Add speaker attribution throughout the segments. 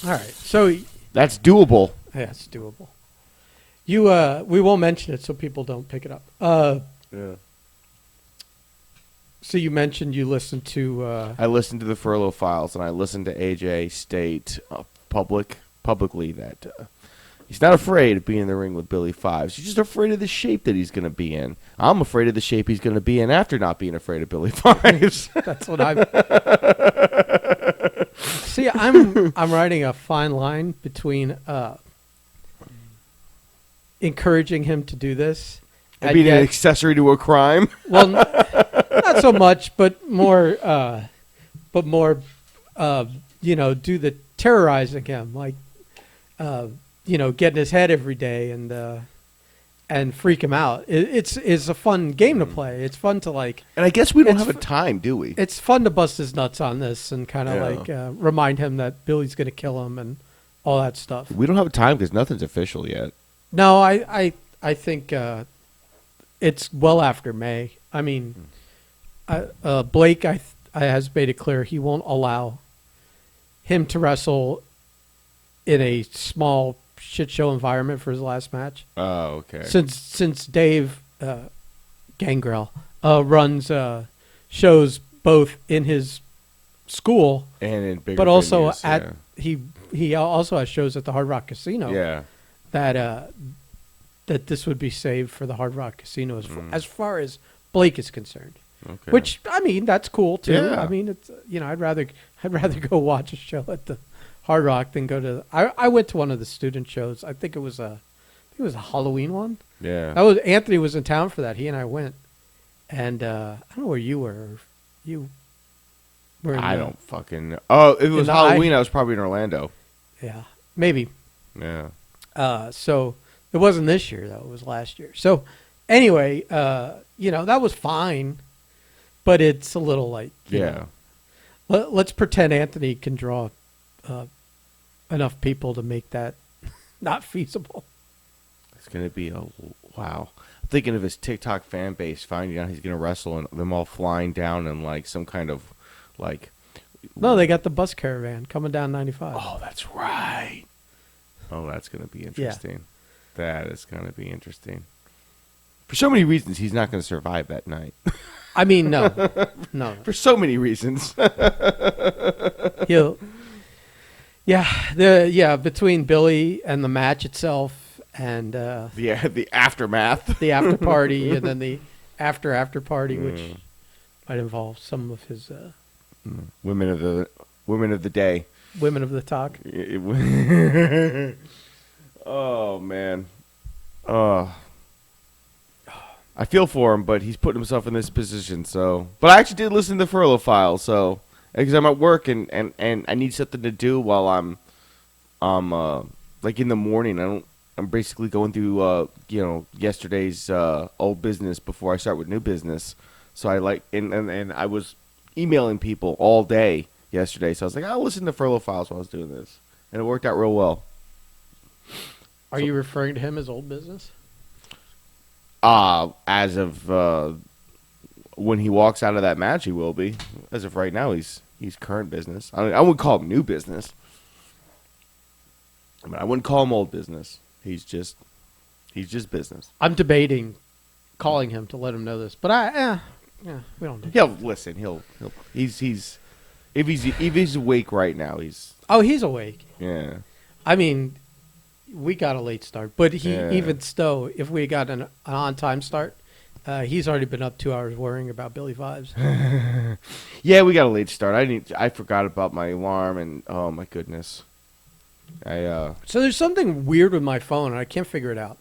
Speaker 1: All right. So
Speaker 2: That's doable.
Speaker 1: yeah, it's doable. We won't mention it so people don't pick it up.
Speaker 2: Yeah.
Speaker 1: So you mentioned you listened to.
Speaker 2: I listened to the Furlough Files, and I listened to AJ state publicly that he's not afraid of being in the ring with Billy Fives. He's just afraid of the shape that he's going to be in. I'm afraid of the shape he's going to be in after not being afraid of Billy Fives.
Speaker 1: That's what I'm. See, I'm writing a fine line between encouraging him to do this
Speaker 2: And being an accessory to a crime.
Speaker 1: Well, not so much, but more, do the terrorizing him, like, getting his head every day and freak him out. It's a fun game to play. It's fun to like.
Speaker 2: And I guess we don't have a time, do we?
Speaker 1: It's fun to bust his nuts on this and kind of remind him that Billy's going to kill him and all that stuff.
Speaker 2: We don't have a time because nothing's official yet.
Speaker 1: No, I think it's well after May. I mean, Blake has made it clear he won't allow him to wrestle in a small shit show environment for his last match.
Speaker 2: Oh, okay.
Speaker 1: Since Dave Gangrel runs shows both in his school
Speaker 2: and in bigger
Speaker 1: but also
Speaker 2: venues,
Speaker 1: he also has shows at the Hard Rock Casino.
Speaker 2: Yeah.
Speaker 1: That this would be saved for the Hard Rock Casino as far as Blake is concerned.
Speaker 2: Okay.
Speaker 1: Which I mean, that's cool too.
Speaker 2: Yeah.
Speaker 1: I mean, it's I'd rather go watch a show at the Hard Rock than go to. I went to one of the student shows. I think it was a Halloween one.
Speaker 2: Yeah.
Speaker 1: Anthony was in town for that. He and I went, and I don't know where you were. You were.
Speaker 2: I don't fucking. Oh, if it was Halloween, I was probably in Orlando.
Speaker 1: Yeah, maybe.
Speaker 2: Yeah.
Speaker 1: So it wasn't this year though; it was last year. So anyway, that was fine, but it's a little like let's pretend Anthony can draw enough people to make that not feasible.
Speaker 2: It's gonna be wow. I'm thinking of his TikTok fan base finding out he's gonna wrestle and them all flying down in like some kind of like.
Speaker 1: No, they got the bus caravan coming down 95.
Speaker 2: Oh, that's right. Oh, that's going to be interesting. Yeah. That is going to be interesting. For so many reasons, he's not going to survive that night.
Speaker 1: I mean, no.
Speaker 2: For so many reasons.
Speaker 1: Between Billy and the match itself and
Speaker 2: the aftermath,
Speaker 1: the after party, and then the after party, which might involve some of his
Speaker 2: women of the day.
Speaker 1: Women of the talk.
Speaker 2: Oh, man. I feel for him, but he's putting himself in this position. So, but I actually did listen to the Furlough Files, so because I'm at work and I need something to do while I'm like in the morning. I'm basically going through yesterday's old business before I start with new business. So I and I was emailing people all day yesterday, so I was like, I'll listen to Furlough Files while I was doing this, and it worked out real well.
Speaker 1: Are you referring to him as old business?
Speaker 2: As of when he walks out of that match, he will be. As of right now, he's current business. I wouldn't call him new business. I mean, I wouldn't call him old business. He's just business.
Speaker 1: I'm debating calling him to let him know this, but we don't do.
Speaker 2: He'll listen. He's if he's awake right now, he's
Speaker 1: awake.
Speaker 2: Yeah.
Speaker 1: I mean, we got a late start, but even still, if we got an on-time start, he's already been up 2 hours worrying about Billy Fives.
Speaker 2: Yeah, we got a late start. I forgot about my alarm, and oh my goodness. So
Speaker 1: there's something weird with my phone, and I can't figure it out.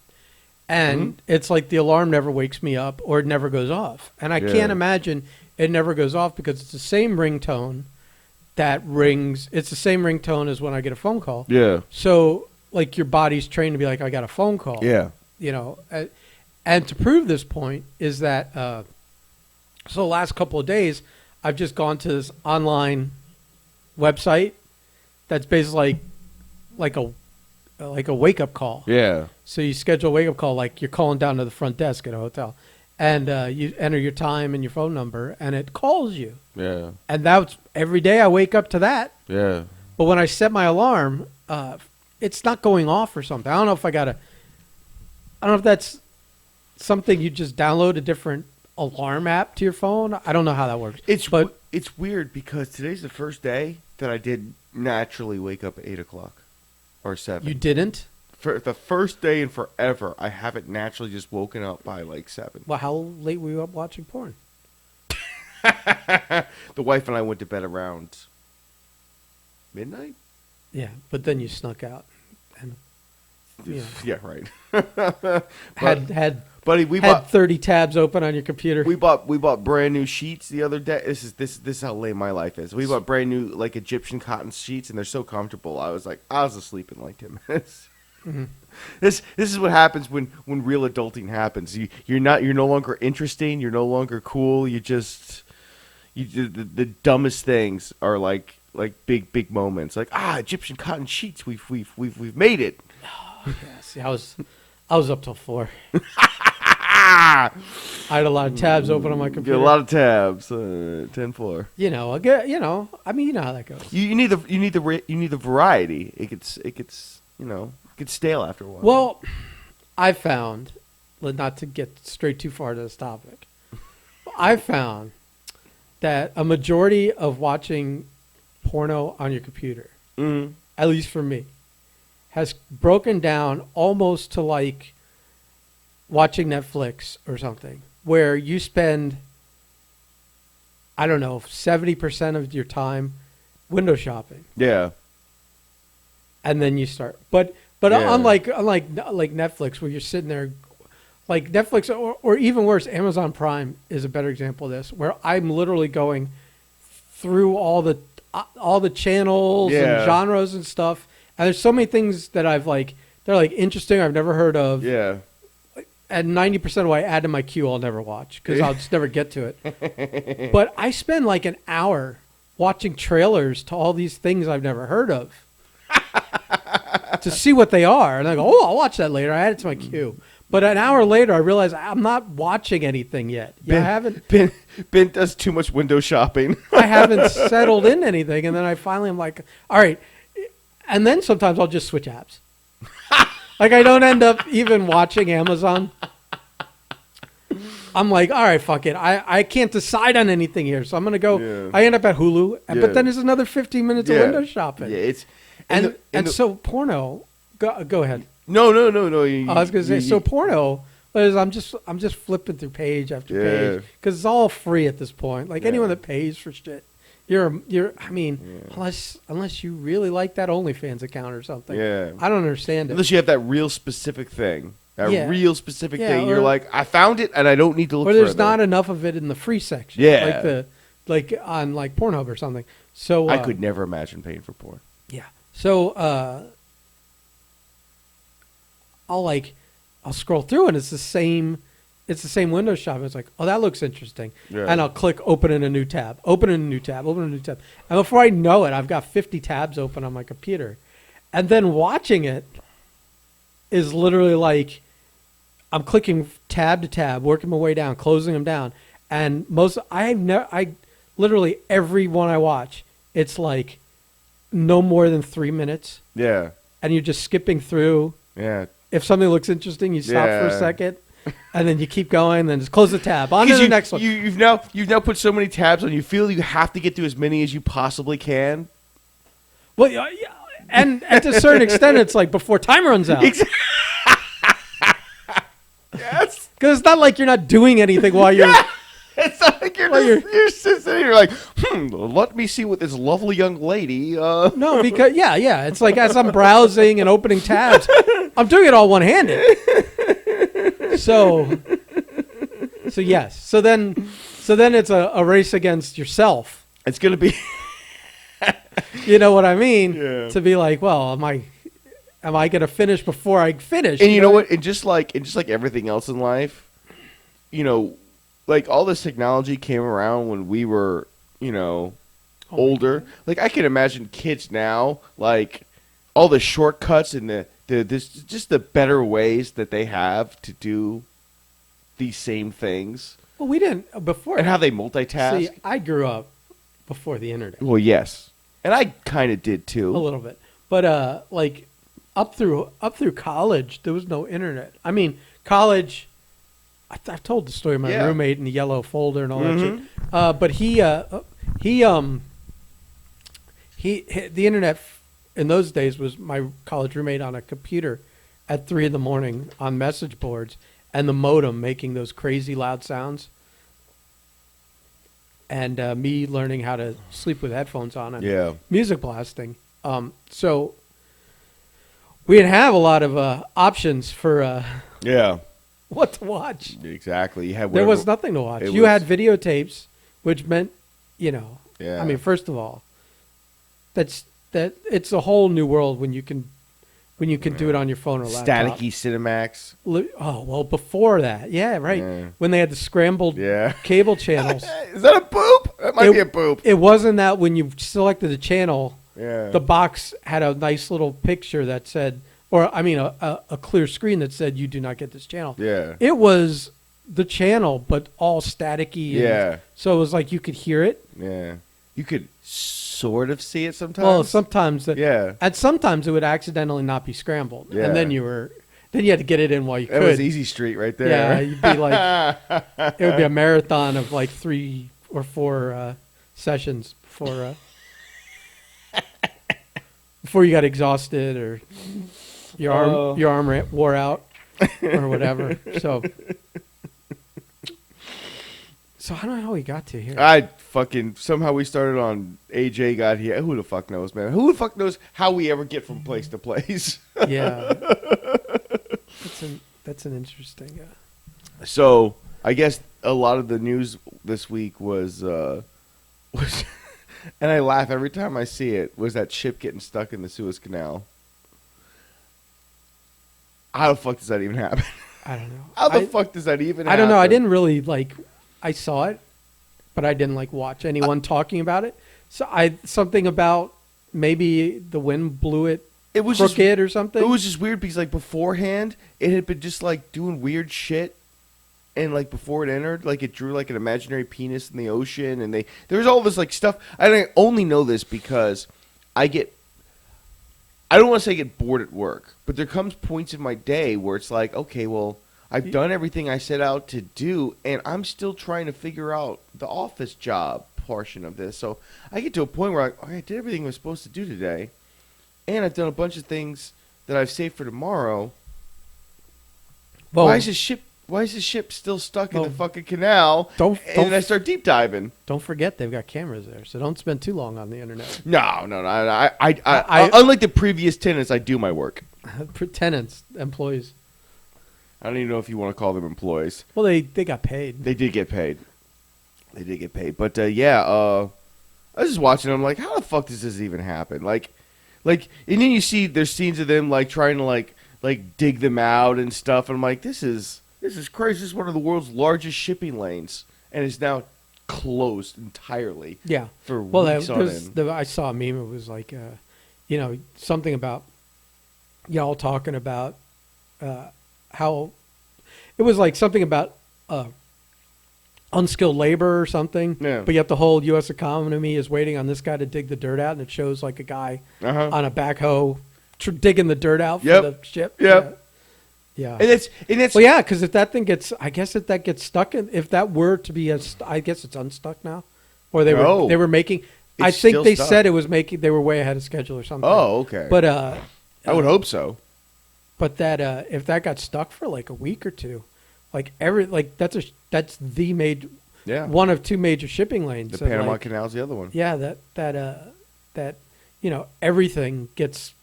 Speaker 1: And it's like the alarm never wakes me up, or it never goes off. And I can't imagine it never goes off because it's the same ringtone that rings. It's the same ringtone as when I get a phone call.
Speaker 2: Yeah.
Speaker 1: So, like, your body's trained to be like, I got a phone call.
Speaker 2: Yeah.
Speaker 1: And to prove this point is that, so the last couple of days, I've just gone to this online website that's basically like a wake-up call.
Speaker 2: Yeah.
Speaker 1: So you schedule a wake-up call like you're calling down to the front desk at a hotel. And you enter your time and your phone number, and it calls you.
Speaker 2: Yeah.
Speaker 1: And that's every day I wake up to that.
Speaker 2: Yeah.
Speaker 1: But when I set my alarm, it's not going off or something. I don't know if I don't know if that's something you just download a different alarm app to your phone. I don't know how that works.
Speaker 2: It's weird because today's the first day that I did naturally wake up at 8 o'clock or 7.
Speaker 1: You didn't?
Speaker 2: For the first day in forever, I haven't naturally just woken up by like 7.
Speaker 1: Well, how late were you up watching porn?
Speaker 2: The wife and I went to bed around midnight.
Speaker 1: Yeah, but then you snuck out. And,
Speaker 2: Yeah, right.
Speaker 1: had
Speaker 2: buddy, we
Speaker 1: had
Speaker 2: bought
Speaker 1: 30 tabs open on your computer.
Speaker 2: We bought brand new sheets the other day. This is how lame my life is. We bought brand new like Egyptian cotton sheets, and they're so comfortable. I was asleep in like 10 minutes. Mm-hmm. This is what happens when real adulting happens. You're no longer interesting. You're no longer cool. The dumbest things are like big moments. Like Egyptian cotton sheets. We've made it.
Speaker 1: Oh, yeah. See, I was up till 4. I had a lot of tabs open on my computer.
Speaker 2: A lot of tabs. 10-4.
Speaker 1: I mean, you know how that goes.
Speaker 2: You need the variety. It gets stale after a while.
Speaker 1: Well, I found, not to get straight too far to this topic, I found that a majority of watching porno on your computer, at least for me, has broken down almost to like watching Netflix or something, where you spend, I don't know, 70% of your time window shopping.
Speaker 2: Yeah.
Speaker 1: And then you start. But
Speaker 2: Yeah.
Speaker 1: unlike Netflix, where you're sitting there, like Netflix or even worse, Amazon Prime is a better example of this, where I'm literally going through all the channels and genres and stuff, and there's so many things that they're like interesting I've never heard of.
Speaker 2: Yeah.
Speaker 1: And 90% of what I add to my queue I'll never watch because I'll just never get to it. But I spend like an hour watching trailers to all these things I've never heard of to see what they are. And I go, I'll watch that later. I add it to my queue. But an hour later, I realize I'm not watching anything yet.
Speaker 2: Ben does too much window shopping.
Speaker 1: I haven't settled in anything. And then I finally am like, all right. And then sometimes I'll just switch apps. Like I don't end up even watching Amazon. I'm like, all right, fuck it. I can't decide on anything here. So I'm going to go. Yeah. I end up at Hulu. But then there's another 15 minutes of window shopping.
Speaker 2: Yeah,
Speaker 1: so porno, go ahead.
Speaker 2: No.
Speaker 1: I was going to say, so porno, I'm just flipping through page after page because it's all free at this point. Like anyone that pays for shit, unless you really like that OnlyFans account or something. Yeah. I don't understand it.
Speaker 2: Unless you have that real specific thing. Real specific thing. You're like, I found it and I don't need to look for it.
Speaker 1: Or there's not enough of it in the free section.
Speaker 2: Yeah.
Speaker 1: Like on like Pornhub or something. So
Speaker 2: I could never imagine paying for porn.
Speaker 1: Yeah. So I'll scroll through and it's the same window shop. It's like, oh, that looks interesting. Yeah. And I'll click open in a new tab. And before I know it, I've got 50 tabs open on my computer. And then watching it is literally like I'm clicking tab to tab, working my way down, closing them down. And literally every one I watch, it's like no more than 3 minutes.
Speaker 2: Yeah.
Speaker 1: And you're just skipping through.
Speaker 2: Yeah.
Speaker 1: If something looks interesting, you stop for a second. And then you keep going, then just close the tab. On to the next one.
Speaker 2: You've now put so many tabs on. You feel you have to get through as many as you possibly can.
Speaker 1: Well, yeah, and to a certain extent, it's like before time runs out.
Speaker 2: Yes.
Speaker 1: Because it's not like you're not doing anything while you're.
Speaker 2: It's not like you're sitting there. You're like, let me see what this lovely young lady.
Speaker 1: No, because it's like as I'm browsing and opening tabs, I'm doing it all one-handed. So yes. So then it's a race against yourself.
Speaker 2: It's gonna be.
Speaker 1: You know what I mean?
Speaker 2: Yeah.
Speaker 1: To be like, well, am I gonna finish before I finish?
Speaker 2: And you know what? And just like everything else in life, like all this technology came around when we were, older. Like I can imagine kids now, like all the shortcuts and the better ways that they have to do these same things.
Speaker 1: Well, we didn't before.
Speaker 2: And how they multitask.
Speaker 1: See, I grew up before the internet.
Speaker 2: Well, yes. And I kind of did too.
Speaker 1: A little bit. But like up through college, there was no internet. I mean, college. I've told the story of my roommate in the yellow folder and all that shit. But the internet in those days was my college roommate on a computer at 3 a.m. on message boards, and the modem making those crazy loud sounds, and me learning how to sleep with headphones on and music blasting. So we didn't have a lot of options for what to watch.
Speaker 2: Exactly.
Speaker 1: There was nothing to watch. You had videotapes, which meant, I mean, first of all, it's a whole new world when you can do it on your phone or laptop.
Speaker 2: Staticky Cinemax.
Speaker 1: Oh, well, before that. Yeah, right. Yeah. When they had the scrambled cable channels.
Speaker 2: Is that a boop? That might be a boop.
Speaker 1: It wasn't that when you selected the channel, the box had a nice little picture that said, or I mean a clear screen that said you do not get this channel. Yeah. It was the channel, but all staticky. Yeah. So it was like you could hear it.
Speaker 2: Yeah. You could sort of see it sometimes.
Speaker 1: Well, sometimes. And sometimes it would accidentally not be scrambled. Yeah. And then you had to get it in while you could.
Speaker 2: That was Easy Street right there.
Speaker 1: Yeah. You'd be like, it would be a marathon of like 3 or 4 sessions before you got exhausted or your arm wore out or whatever. So I don't know how we got to here.
Speaker 2: Somehow we started on AJ got here. Who the fuck knows, man? Who the fuck knows how we ever get from place to place?
Speaker 1: Yeah. That's an interesting.
Speaker 2: So I guess a lot of the news this week was, and I laugh every time I see it, was that ship getting stuck in the Suez Canal. How the fuck does that even happen?
Speaker 1: I don't know.
Speaker 2: How the fuck does that even happen?
Speaker 1: I don't know. I didn't really I saw it, but I didn't watch anyone talking about it. So something about maybe the wind blew it. It was crooked or something.
Speaker 2: It was just weird because beforehand it had been just doing weird shit, and before it entered, it drew an imaginary penis in the ocean, and there was all this stuff. I only know this because I don't want to say get bored at work, but there comes points in my day where it's okay, well, I've done everything I set out to do, and I'm still trying to figure out the office job portion of this. So I get to a point where I did everything I was supposed to do today, and I've done a bunch of things that I've saved for tomorrow. Well, why is this ship still stuck in the fucking canal? And I start deep diving.
Speaker 1: Don't forget they've got cameras there, so don't spend too long on the internet.
Speaker 2: No. I unlike the previous tenants, I do my work.
Speaker 1: Tenants, employees.
Speaker 2: I don't even know if you want to call them employees.
Speaker 1: Well, they got paid.
Speaker 2: They did get paid. But I was just watching. I'm like, how the fuck does this even happen? And then you see there's scenes of them trying to dig them out and stuff. And I'm like, this is crazy. This is one of the world's largest shipping lanes, and it's now closed entirely.
Speaker 1: Yeah.
Speaker 2: For weeks on end.
Speaker 1: I saw a meme. It was something about y'all talking about how it was something about unskilled labor or something. Yeah. But yet the whole U.S. economy is waiting on this guy to dig the dirt out, and it shows a guy on a backhoe digging the dirt out for the ship.
Speaker 2: Yep.
Speaker 1: Yeah.
Speaker 2: And it's
Speaker 1: well, yeah, because if that thing gets, I guess if that gets stuck in, if that were to be I guess it's unstuck now, or they were making. I think they said it was making. They were way ahead of schedule or something.
Speaker 2: Oh, okay.
Speaker 1: But
Speaker 2: I would hope so.
Speaker 1: But that if that got stuck for a week or two, that's the major, one of 2 major shipping lanes.
Speaker 2: The Panama Canal's the other one.
Speaker 1: Yeah, that everything gets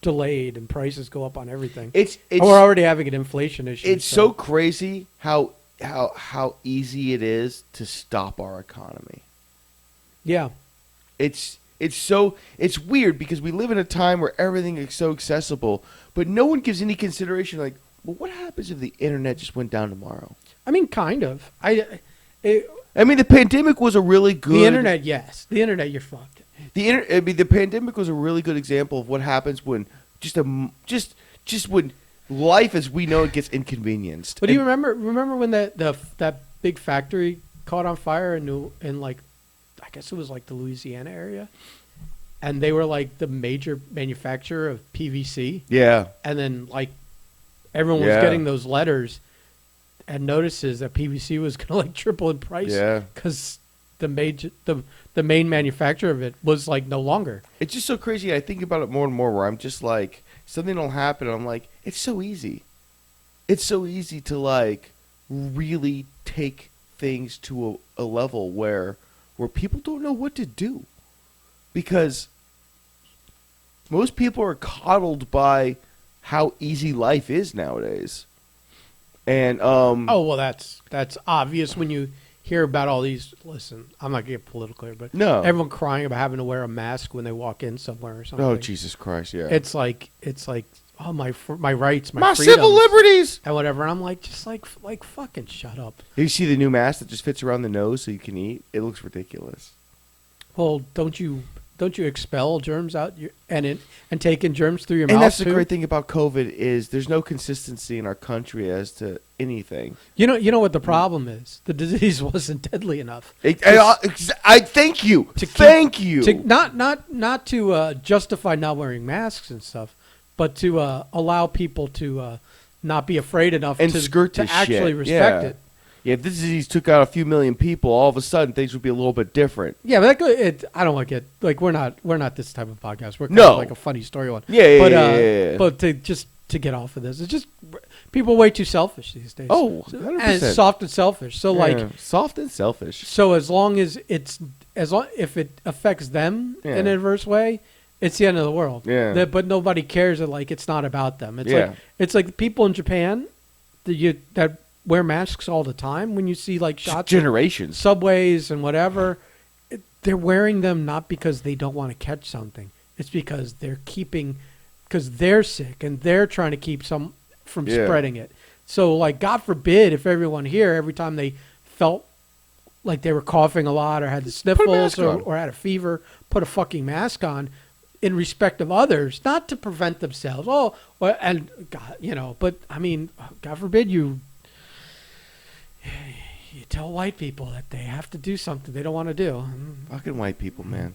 Speaker 1: delayed and prices go up on everything. We're already having an inflation issue.
Speaker 2: It's so crazy how easy it is to stop our economy.
Speaker 1: Yeah.
Speaker 2: It's weird because we live in a time where everything is so accessible, but no one gives any consideration well, what happens if the internet just went down tomorrow?
Speaker 1: I mean, kind of.
Speaker 2: The pandemic was a really good...
Speaker 1: The internet, yes. The internet, you're fucked.
Speaker 2: The pandemic was a really good example of what happens when just when life as we know it gets inconvenienced.
Speaker 1: But do you remember when that big factory caught on fire in I guess it was the Louisiana area, and they were like the major manufacturer of PVC.
Speaker 2: Yeah.
Speaker 1: And then like everyone was getting those letters and notices that PVC was going to like triple in price.
Speaker 2: Yeah.
Speaker 1: Because the main manufacturer of it was like no longer.
Speaker 2: It's just so crazy. I think about it more and more where I'm just like, something will happen. And I'm like, it's so easy. It's so easy to like really take things to a level where people don't know what to do. Because most people are coddled by how easy life is nowadays. And
Speaker 1: oh, well, that's obvious when you hear about all these. Listen, I'm not getting political here, but
Speaker 2: no,
Speaker 1: everyone crying about having to wear a mask when they walk in somewhere or something.
Speaker 2: Oh, Jesus Christ! Yeah,
Speaker 1: it's like oh, my rights,
Speaker 2: my
Speaker 1: freedoms,
Speaker 2: civil liberties,
Speaker 1: and whatever. And I'm like, just like fucking shut up.
Speaker 2: You see the new mask that just fits around the nose so you can eat? It looks ridiculous.
Speaker 1: Well, don't you expel germs out and take in germs through your mouth?
Speaker 2: And that's
Speaker 1: too?
Speaker 2: the great thing about COVID is there's no consistency in our country as to anything.
Speaker 1: You know what the problem is? The disease wasn't deadly enough.
Speaker 2: I thank you. Thank you.
Speaker 1: Not to justify not wearing masks and stuff, but to allow people to not be afraid enough
Speaker 2: and
Speaker 1: to actually respect it.
Speaker 2: Yeah, if this disease took out a few million people, all of a sudden things would be a little bit different.
Speaker 1: Yeah, but I don't want to get like we're not this type of podcast. We're kind of like a funny story one.
Speaker 2: Yeah.
Speaker 1: But to get off of this, it's just people are way too selfish these days.
Speaker 2: Oh, 100%.
Speaker 1: And soft and selfish. So
Speaker 2: soft and selfish.
Speaker 1: So as long as if it affects them in an adverse way, it's the end of the world.
Speaker 2: Yeah.
Speaker 1: But nobody cares that like it's not about them. It's like people in Japan that wear masks all the time. When you see like shots,
Speaker 2: generations,
Speaker 1: subways and whatever, they're wearing them not because they don't want to catch something. It's because because they're sick and they're trying to keep some from spreading it. So like, God forbid if everyone here, every time they felt like they were coughing a lot or had the sniffles or had a fever, put a fucking mask on in respect of others, not to prevent themselves. And God, but I mean, God forbid you tell white people that they have to do something they don't want to do.
Speaker 2: Fucking white people, man.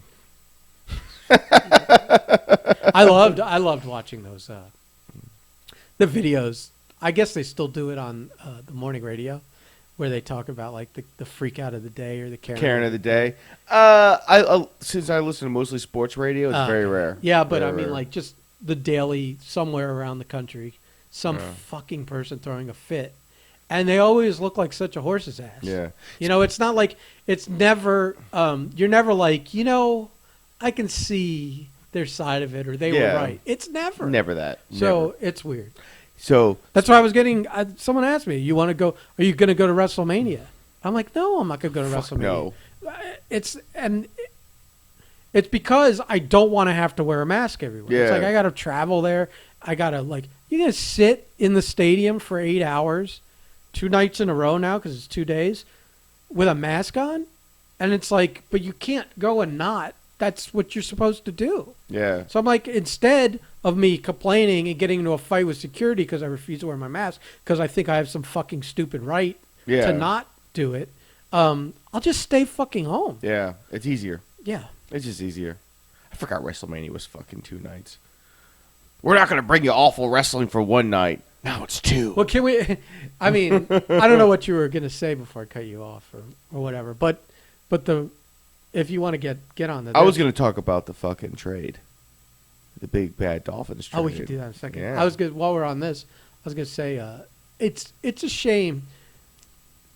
Speaker 1: I loved watching those the videos. I guess they still do it on the morning radio, where they talk about like the freak out of the day or the Karen
Speaker 2: of the day. Since I listen to mostly sports radio, it's very rare.
Speaker 1: Yeah, but very rare. Like just the daily somewhere around the country, some fucking person throwing a fit. And they always look like such a horse's ass.
Speaker 2: Yeah.
Speaker 1: It's not like, it's never, you're never like, I can see their side of it or they were right. It's never.
Speaker 2: Never that.
Speaker 1: So it's weird.
Speaker 2: So
Speaker 1: that's why I was someone asked me, are you going to go to WrestleMania? I'm like, no, I'm not going to go to WrestleMania. No. It's because I don't want to have to wear a mask everywhere. Yeah. It's like I got to travel there. I got to you're going to sit in the stadium for 8 hours. 2 nights in a row now because it's 2 days with a mask on, and it's like, but you can't go and not. That's what you're supposed to do.
Speaker 2: Yeah.
Speaker 1: So I'm like, instead of me complaining and getting into a fight with security because I refuse to wear my mask because I think I have some fucking stupid right to not do it, I'll just stay fucking home.
Speaker 2: Yeah, it's easier.
Speaker 1: Yeah,
Speaker 2: it's just easier. I forgot WrestleMania was fucking 2 nights. We're not going to bring you awful wrestling for 1 night. Now it's 2.
Speaker 1: Well, can we? I mean, I don't know what you were going to say before I cut you off or whatever. But if you want to get on that,
Speaker 2: I was going to talk about the fucking trade, the big bad Dolphins trade.
Speaker 1: Oh, we could do that in a second.
Speaker 2: Yeah.
Speaker 1: I was good. While we're on this, I was going to say it's a shame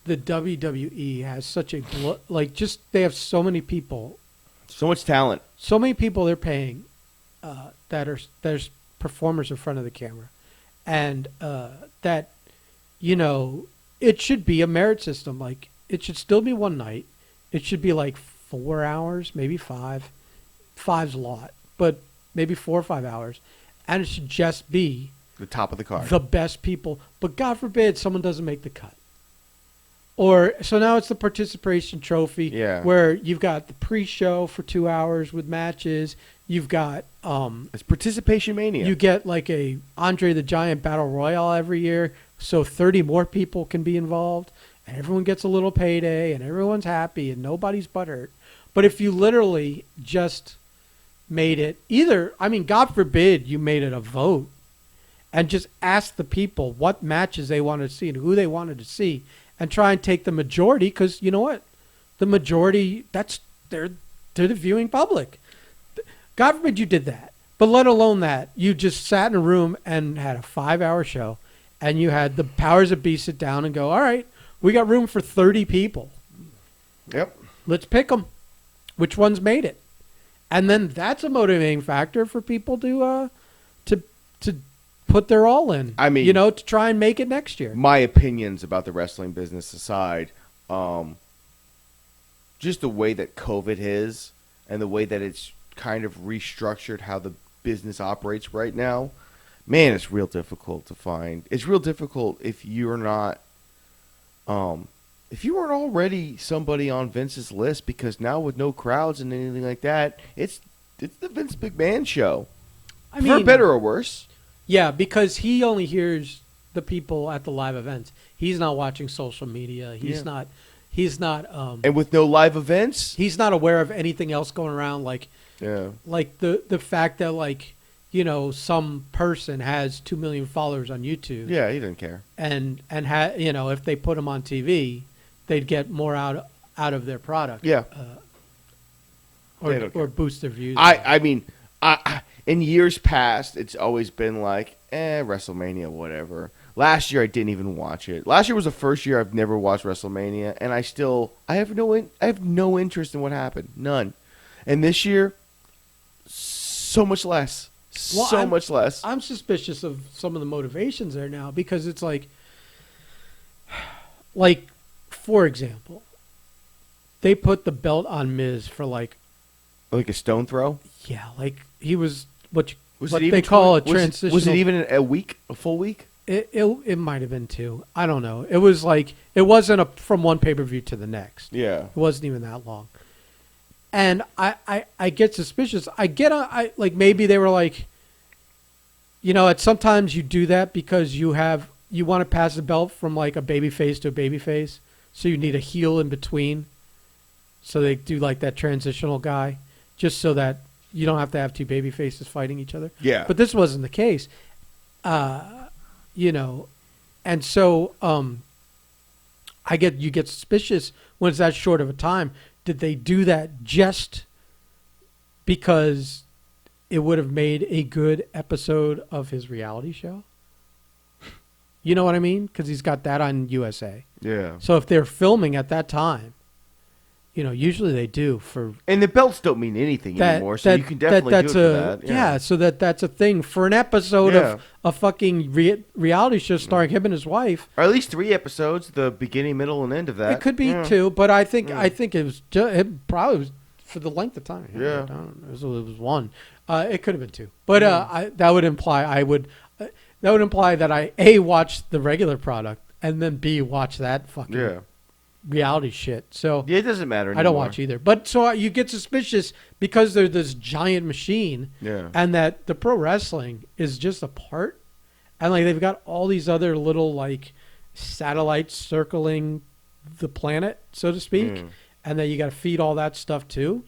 Speaker 1: the WWE has such a they have so many people,
Speaker 2: so much talent,
Speaker 1: so many people they're paying that are performers in front of the camera. And that, it should be a merit system. Like, it should still be 1 night. It should be like 4 hours, maybe 5. 5's a lot, but maybe 4 or 5 hours. And it should just be
Speaker 2: the top of the card,
Speaker 1: the best people. But God forbid someone doesn't make the cut. So now it's the participation trophy, where you've got the pre-show for 2 hours with matches. You've got
Speaker 2: it's participation mania.
Speaker 1: You get like a Andre the Giant Battle Royale every year, so 30 more people can be involved, and everyone gets a little payday, and everyone's happy, and nobody's butthurt. But if you literally just made it either. I mean, God forbid you made it a vote and just asked the people what matches they wanted to see and who they wanted to see, and try and take the majority, because you know what, the majority, they're the viewing public. God forbid you did that, but let alone that you just sat in a room and had a 5-hour show, and you had the powers that be sit down and go, all right, we got room for 30 people.
Speaker 2: Yep.
Speaker 1: Let's pick them. Which ones made it? And then that's a motivating factor for people to put their all in.
Speaker 2: I mean,
Speaker 1: to try and make it next year.
Speaker 2: My opinions about the wrestling business aside, just the way that COVID is and the way that it's kind of restructured how the business operates right now, man, it's real difficult to find. It's real difficult if you're not, if you weren't already somebody on Vince's list, because now with no crowds and anything like that, it's the Vince McMahon show. I mean, for better or worse.
Speaker 1: Yeah, because he only hears the people at the live events. He's not watching social media. He's not. And with no live events, he's not aware of anything else going around. Like the fact that some person has 2 million followers on YouTube.
Speaker 2: Yeah, he doesn't care.
Speaker 1: And if they put him on TV, they'd get more out of their product.
Speaker 2: Yeah.
Speaker 1: Or boost their views.
Speaker 2: I mean, in years past, it's always been like, WrestleMania, whatever. Last year, I didn't even watch it. Last year was the first year I've never watched WrestleMania, and I have no interest in what happened, none. And this year, so much less, much less.
Speaker 1: I'm suspicious of some of the motivations there now, because it's like, for example, they put the belt on Miz for like
Speaker 2: a stone throw.
Speaker 1: Yeah, like he was what they call a transitional.
Speaker 2: Was it even a full week?
Speaker 1: It might have been 2. I don't know. It was like, it wasn't from one pay-per-view to the next.
Speaker 2: Yeah.
Speaker 1: It wasn't even that long. And I get suspicious. I maybe they were like, sometimes you do that because you want to pass the belt from like a baby face to a baby face. So you need a heel in between. So they do like that transitional guy, just so that you don't have to have 2 baby faces fighting each other.
Speaker 2: Yeah.
Speaker 1: But this wasn't the case. And so you get suspicious when it's that short of a time. Did they do that just because it would have made a good episode of his reality show? You know what I mean? Because he's got that on USA.
Speaker 2: Yeah.
Speaker 1: So if they're filming at that time, usually they do for.
Speaker 2: And the belts don't mean anything anymore, so you can definitely do it for that.
Speaker 1: Yeah, so that's a thing for an episode of a fucking reality show starring him and his wife.
Speaker 2: Or at least 3 episodes, the beginning, middle, and end of that.
Speaker 1: It could be 2, but I think it was it probably was for the length of time.
Speaker 2: Yeah,
Speaker 1: it was 1. It could have been 2, but that would imply that I watched the regular product and then B watch that fucking reality shit. So
Speaker 2: it doesn't matter anymore.
Speaker 1: I don't watch either. But so you get suspicious because they're this giant machine, and that the pro wrestling is just a part, and like they've got all these other little like satellites circling the planet, so to speak, and then you got to feed all that stuff too.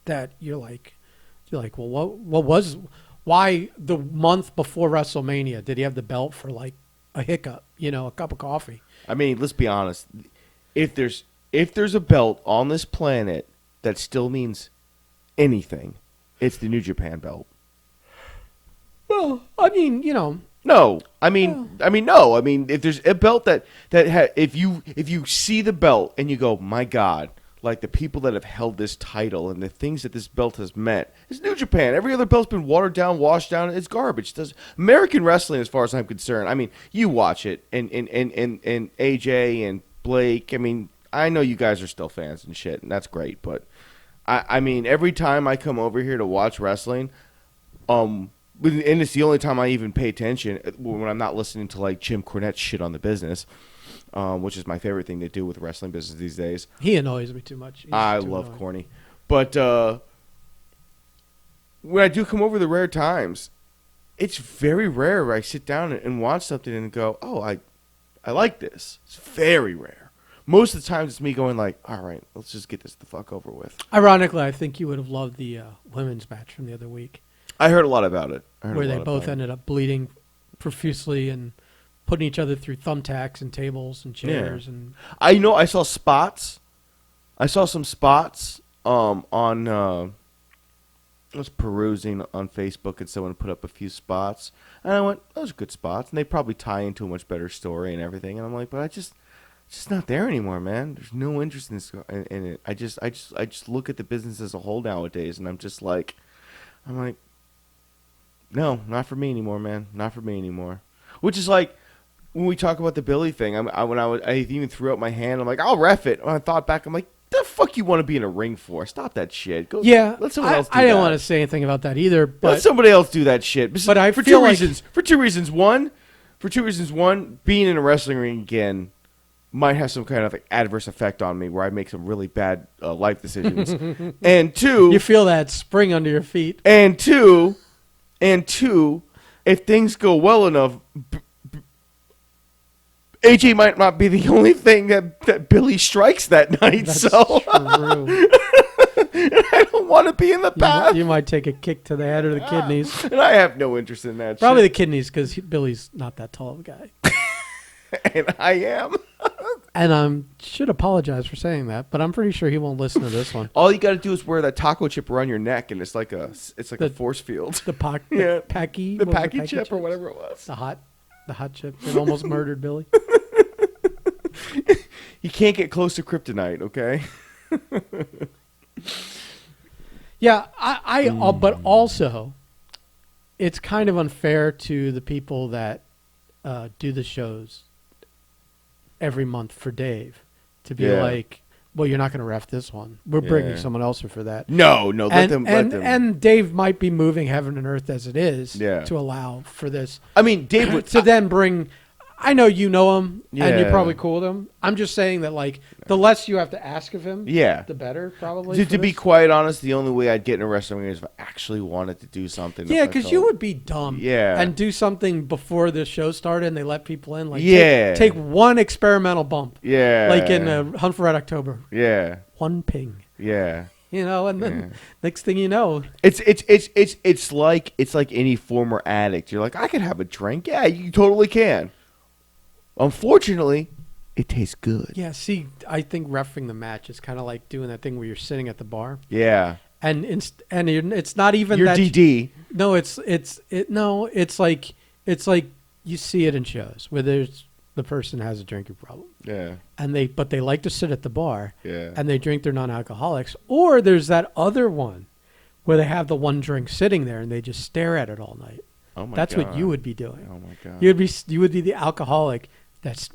Speaker 1: That you're like, well, why the month before WrestleMania did he have the belt for like a hiccup, a cup of coffee?
Speaker 2: I mean, let's be honest. If there's a belt on this planet that still means anything, it's the New Japan belt.
Speaker 1: Well, I mean,
Speaker 2: No, I mean, no. I mean, if there's a belt if you see the belt and you go, my God, like the people that have held this title and the things that this belt has meant, it's New Japan. Every other belt's been watered down, washed down. It's garbage. American wrestling, as far as I'm concerned. I mean, you watch it, and AJ and Blake. I mean, I know you guys are still fans and shit, and that's great. But I mean, every time I come over here to watch wrestling, and it's the only time I even pay attention when I'm not listening to like Jim Cornette's shit on the business. Which is my favorite thing to do with wrestling business these days.
Speaker 1: He annoys me too much.
Speaker 2: I love
Speaker 1: annoying.
Speaker 2: corny. But when I do come over the rare times, it's very rare where I sit down and watch something and go, oh, I like this. It's very rare. most of the times it's me going like, all right, let's just get this the fuck over with.
Speaker 1: Ironically, I think you would have loved the women's match from the other week.
Speaker 2: I heard a lot about it.
Speaker 1: Where they both ended up bleeding profusely and putting each other through thumbtacks and tables and chairs.
Speaker 2: Yeah.
Speaker 1: And
Speaker 2: I know I saw spots. I saw some spots on I was perusing on Facebook and someone put up a few spots. And I went, those are good spots. And they probably tie into a much better story and everything. And I'm like, but it's just not there anymore, man. There's no interest in this in it. I just look at the business as a whole nowadays, and I'm like, no, not for me anymore, man. Not for me anymore. Which is like when we talk about the Billy thing. I even threw out my hand. I'm like, I'll ref it. When I thought back, I'm like, the fuck you want to be in a ring for? Stop that shit. Go.
Speaker 1: Yeah,
Speaker 2: let someone else do that.
Speaker 1: I didn't want to say anything about that either. But
Speaker 2: let somebody else do that shit.
Speaker 1: But I
Speaker 2: for
Speaker 1: feel
Speaker 2: two
Speaker 1: like,
Speaker 2: reasons. For two reasons. One, being in a wrestling ring again might have some kind of like adverse effect on me where I make some really bad life decisions. And two,
Speaker 1: you feel that spring under your feet.
Speaker 2: And two, if things go well enough, AJ might not be the only thing that Billy strikes that night.
Speaker 1: That's
Speaker 2: so
Speaker 1: true.
Speaker 2: I don't want to be in the path.
Speaker 1: You might take a kick to the head or the kidneys.
Speaker 2: And I have no interest in that.
Speaker 1: Probably
Speaker 2: shit.
Speaker 1: the kidneys because Billy's not that tall of a guy.
Speaker 2: And I am.
Speaker 1: And I should apologize for saying that, but I'm pretty sure he won't listen to this one.
Speaker 2: All you got to do is wear that taco chip around your neck, and it's like a force field.
Speaker 1: The Packy
Speaker 2: chip or whatever it was.
Speaker 1: The hot chip that almost murdered Billy.
Speaker 2: You can't get close to kryptonite, okay?
Speaker 1: Yeah, but also, it's kind of unfair to the people that do the shows every month for Dave to be like, well, you're not going to ref this one. We're bringing someone else for that.
Speaker 2: No, let them.
Speaker 1: And Dave might be moving heaven and earth as it is to allow for this.
Speaker 2: I mean, Dave would
Speaker 1: then bring. I know you know him, and you're probably cool with him. I'm just saying that, like, the less you have to ask of him, the better, probably.
Speaker 2: To be quite honest, the only way I'd get in a wrestling ring is if I actually wanted to do something.
Speaker 1: Yeah, because you would be dumb.
Speaker 2: Yeah.
Speaker 1: And do something before the show started and they let people in. Like, take one experimental bump.
Speaker 2: Yeah.
Speaker 1: Like in Hunt for Red October.
Speaker 2: Yeah.
Speaker 1: One ping.
Speaker 2: Yeah.
Speaker 1: You know, and then next thing you know,
Speaker 2: it's like any former addict. You're like, I could have a drink. Yeah, you totally can. Unfortunately, it tastes good.
Speaker 1: Yeah, see, I think reffing the match is kind of like doing that thing where you're sitting at the bar.
Speaker 2: Yeah.
Speaker 1: And it's not even
Speaker 2: you're
Speaker 1: that
Speaker 2: DD.
Speaker 1: No, it's like you see it in shows where the person has a drinking problem.
Speaker 2: Yeah.
Speaker 1: But they like to sit at the bar.
Speaker 2: Yeah.
Speaker 1: And they drink their non-alcoholics. Or there's that other one where they have the one drink sitting there and they just stare at it all night.
Speaker 2: Oh my
Speaker 1: That's
Speaker 2: God.
Speaker 1: what you would be doing.
Speaker 2: Oh my God.
Speaker 1: You would be the alcoholic that's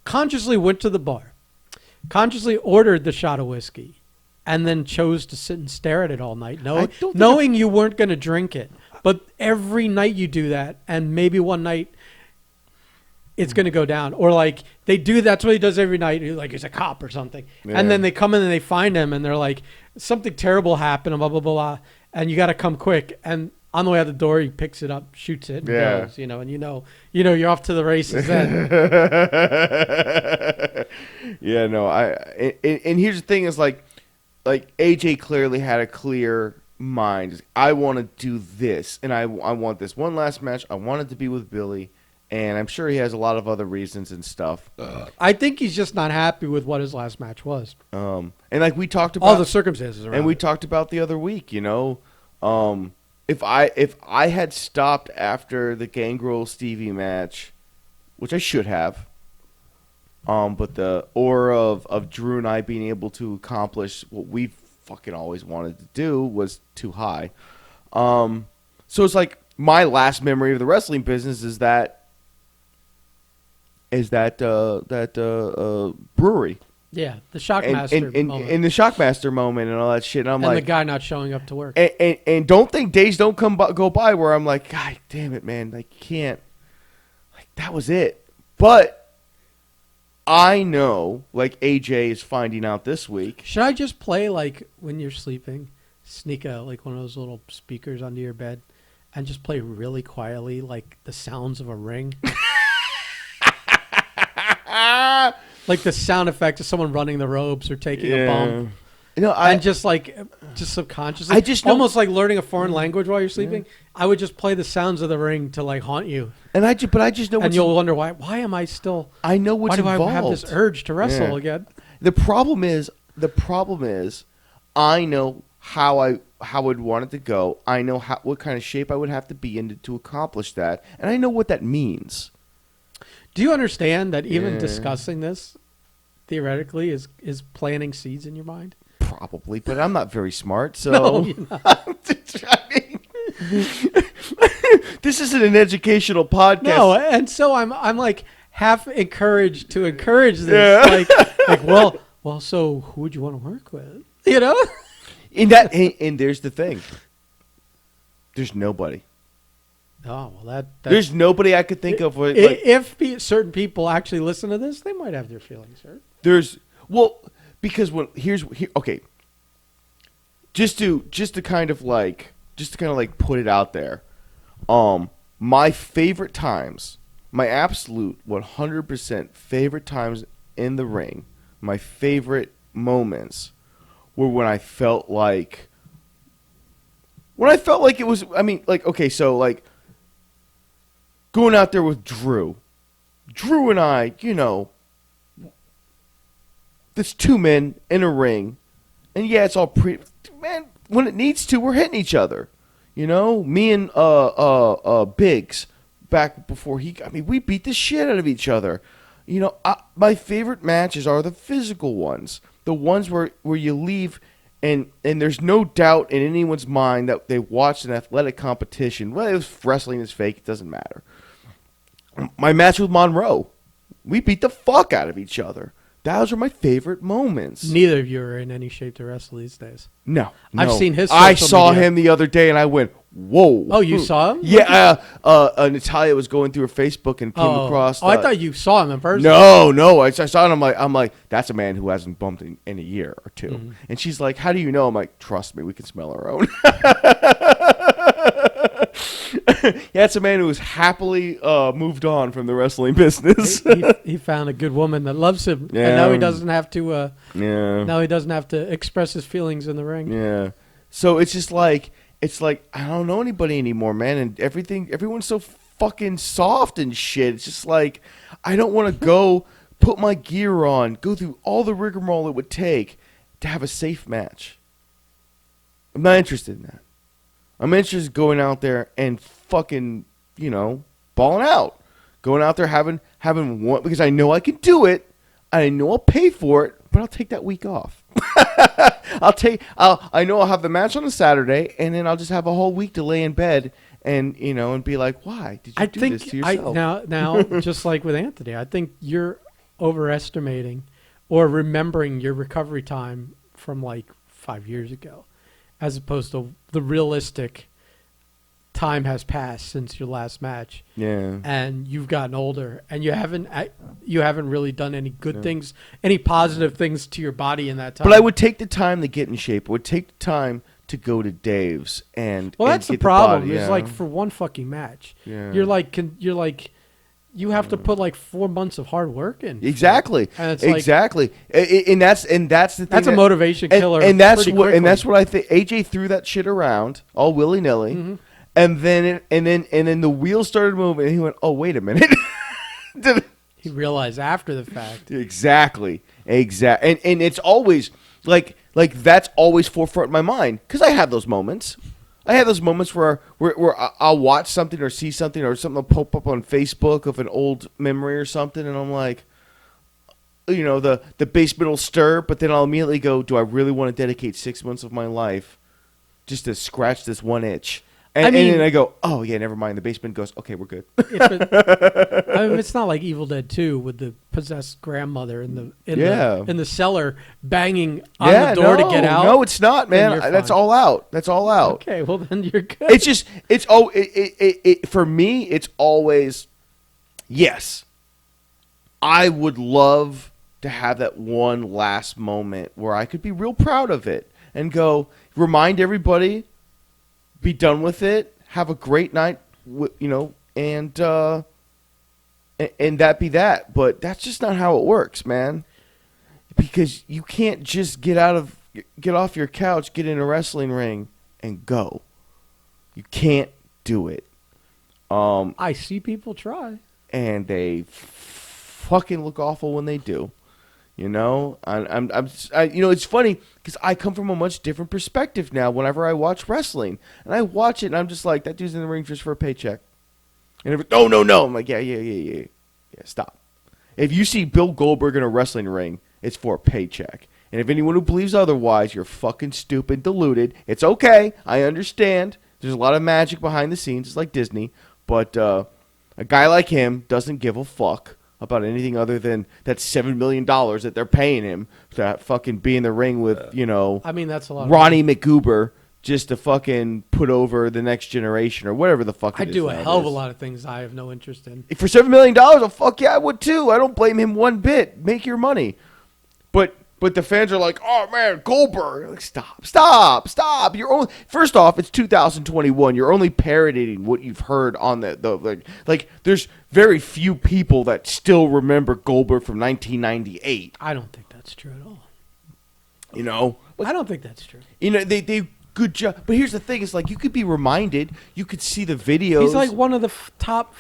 Speaker 1: consciously went to the bar, consciously ordered the shot of whiskey, and then chose to sit and stare at it all night, knowing you weren't going to drink it. But every night you do that, and maybe one night it's going to go down. Or like they do, that's what he does every night. Like he's a cop or something. Yeah. And then they come in and they find him and they're like, something terrible happened, blah, blah, blah, blah. And you got to come quick. And on the way out the door, he picks it up, shoots it, and goes, and you know you're off to the races then.
Speaker 2: Yeah, no, and here's the thing is like AJ clearly had a clear mind. I want to do this, and I want this one last match. I want it to be with Billy, and I'm sure he has a lot of other reasons and stuff.
Speaker 1: I think he's just not happy with what his last match was.
Speaker 2: And like we talked about
Speaker 1: all the circumstances around
Speaker 2: and we talked about the other week, If I had stopped after the Gangrel Stevie match, which I should have, but the aura of Drew and I being able to accomplish what we fucking always wanted to do was too high. So it's like my last memory of the wrestling business is that brewery.
Speaker 1: Yeah, the Shockmaster moment.
Speaker 2: And the Shockmaster moment and all that shit. And I'm like,
Speaker 1: the guy not showing up to work.
Speaker 2: And don't think days don't go by where I'm like, God damn it, man. Like, can't. Like, that was it. But I know, like, AJ is finding out this week.
Speaker 1: Should I just play, like, when you're sleeping, sneak like one of those little speakers under your bed and just play really quietly, like, the sounds of a ring? like the sound effect of someone running the ropes or taking a bump.
Speaker 2: And
Speaker 1: just subconsciously,
Speaker 2: I just know,
Speaker 1: almost like learning a foreign language while you're sleeping. I would just play the sounds of the ring to like haunt you.
Speaker 2: And I just know,
Speaker 1: and you'll wonder why am I still?
Speaker 2: I know what's involved.
Speaker 1: Why do I have this urge to wrestle again?
Speaker 2: The problem is, I know how I'd want it to go. I know what kind of shape I would have to be in to accomplish that, and I know what that means.
Speaker 1: Do you understand that even discussing this theoretically is planting seeds in your mind?
Speaker 2: Probably, but I'm not very smart, so
Speaker 1: no, you're not.
Speaker 2: I mean, this isn't an educational podcast.
Speaker 1: No, and so I'm like half encouraged to encourage this. Like well, so who would you want to work with? You know?
Speaker 2: And there's the thing. There's nobody.
Speaker 1: Oh, well,
Speaker 2: there's nobody I could think of.
Speaker 1: If certain people actually listen to this, they might have their feelings hurt.
Speaker 2: Because okay. Just to kind of like put it out there. My favorite times, my absolute 100% favorite times in the ring, my favorite moments were when I felt like it was, I mean, like, okay, so like going out there with Drew and I, you know, there's two men in a ring, and yeah, it's all man, when it needs to, we're hitting each other. You know, me and Biggs back before we beat the shit out of each other. You know, my favorite matches are the physical ones. The ones where you leave and there's no doubt in anyone's mind that they watched an athletic competition. Well, it was wrestling is fake, it doesn't matter. My match with Monroe, we beat the fuck out of each other. Those are my favorite moments.
Speaker 1: Neither of you are in any shape to wrestle these days.
Speaker 2: No.
Speaker 1: I've seen his
Speaker 2: I saw him the other day, and I went, whoa.
Speaker 1: Oh, you saw him?
Speaker 2: Yeah. Natalia was going through her Facebook and came across.
Speaker 1: I thought you saw him in person.
Speaker 2: No. I saw him. I'm like, that's a man who hasn't bumped in a year or two. Mm-hmm. And she's like, how do you know? I'm like, trust me, we can smell our own. Yeah, it's a man who has happily moved on from the wrestling business.
Speaker 1: he found a good woman that loves him, and now he doesn't have to. Now he doesn't have to express his feelings in the ring.
Speaker 2: Yeah. So it's just like I don't know anybody anymore, man, and everyone's so fucking soft and shit. It's just like I don't want to go put my gear on, go through all the rigmarole it would take to have a safe match. I'm not interested in that. I'm interested in going out there and fucking, you know, balling out. Going out there having one, because I know I can do it. I know I'll pay for it, but I'll take that week off. I know I'll have the match on a Saturday, and then I'll just have a whole week to lay in bed and, you know, and be like, why did you do this to yourself?
Speaker 1: Now, just like with Anthony, I think you're overestimating or remembering your recovery time from like 5 years ago, as opposed to the realistic time has passed since your last match.
Speaker 2: Yeah.
Speaker 1: And you've gotten older, and you haven't really done any good things, any positive things to your body in that time.
Speaker 2: But I would take the time to get in shape. I would take the time to go to Dave's and
Speaker 1: that's the problem. It's like for one fucking match.
Speaker 2: Yeah.
Speaker 1: You're like you have to put like 4 months of hard work in.
Speaker 2: Exactly.
Speaker 1: And it's
Speaker 2: exactly. And that's the thing.
Speaker 1: That's a motivation killer.
Speaker 2: And that's what I think. AJ threw that shit around all willy nilly, mm-hmm. and then the wheels started moving, and he went, "Oh, wait a minute."
Speaker 1: He realized after the fact.
Speaker 2: Exactly. And it's always like that's always forefront in my mind because I have those moments. I have those moments where I'll watch something or see something or something will pop up on Facebook of an old memory or something, and I'm like, you know, the basement will stir, but then I'll immediately go, do I really want to dedicate 6 months of my life just to scratch this one itch? And then I go, oh, yeah, never mind. The basement goes, okay, we're good.
Speaker 1: It's not like Evil Dead 2 with the possessed grandmother in the cellar banging on the door to get out.
Speaker 2: No, it's not, man. That's all out. That's all out.
Speaker 1: Okay, well, then you're good.
Speaker 2: It's just, for me, it's always, yes, I would love to have that one last moment where I could be real proud of it and go, remind everybody, be done with it, have a great night, you know, and and that be that. But that's just not how it works, man. Because you can't just get off your couch, get in a wrestling ring, and go. You can't do it.
Speaker 1: I see people try,
Speaker 2: and they fucking look awful when they do. You know, it's funny because I come from a much different perspective now. Whenever I watch wrestling, and I watch it, and I'm just like, that dude's in the ring just for a paycheck. And no, I'm like, yeah, stop. If you see Bill Goldberg in a wrestling ring, it's for a paycheck. And if anyone who believes otherwise, you're fucking stupid, deluded. It's okay, I understand. There's a lot of magic behind the scenes. It's like Disney, but a guy like him doesn't give a fuck about anything other than that $7 million that they're paying him to fucking be in the ring with,
Speaker 1: I mean, that's a lot.
Speaker 2: Ronnie McGoober just to fucking put over the next generation or whatever the fuck it is.
Speaker 1: I do a hell of a lot of things I have no interest in.
Speaker 2: For $7 million, oh, fuck yeah, I would too. I don't blame him one bit. Make your money. But the fans are like, oh man, Goldberg. Like, stop. First off, it's 2021. You're only parodying what you've heard on the like. There's very few people that still remember Goldberg from 1998.
Speaker 1: I don't think that's true at all.
Speaker 2: You know,
Speaker 1: I don't think that's true.
Speaker 2: You know, they good job. But here's the thing: it's like you could be reminded. You could see the videos.
Speaker 1: He's like one of the top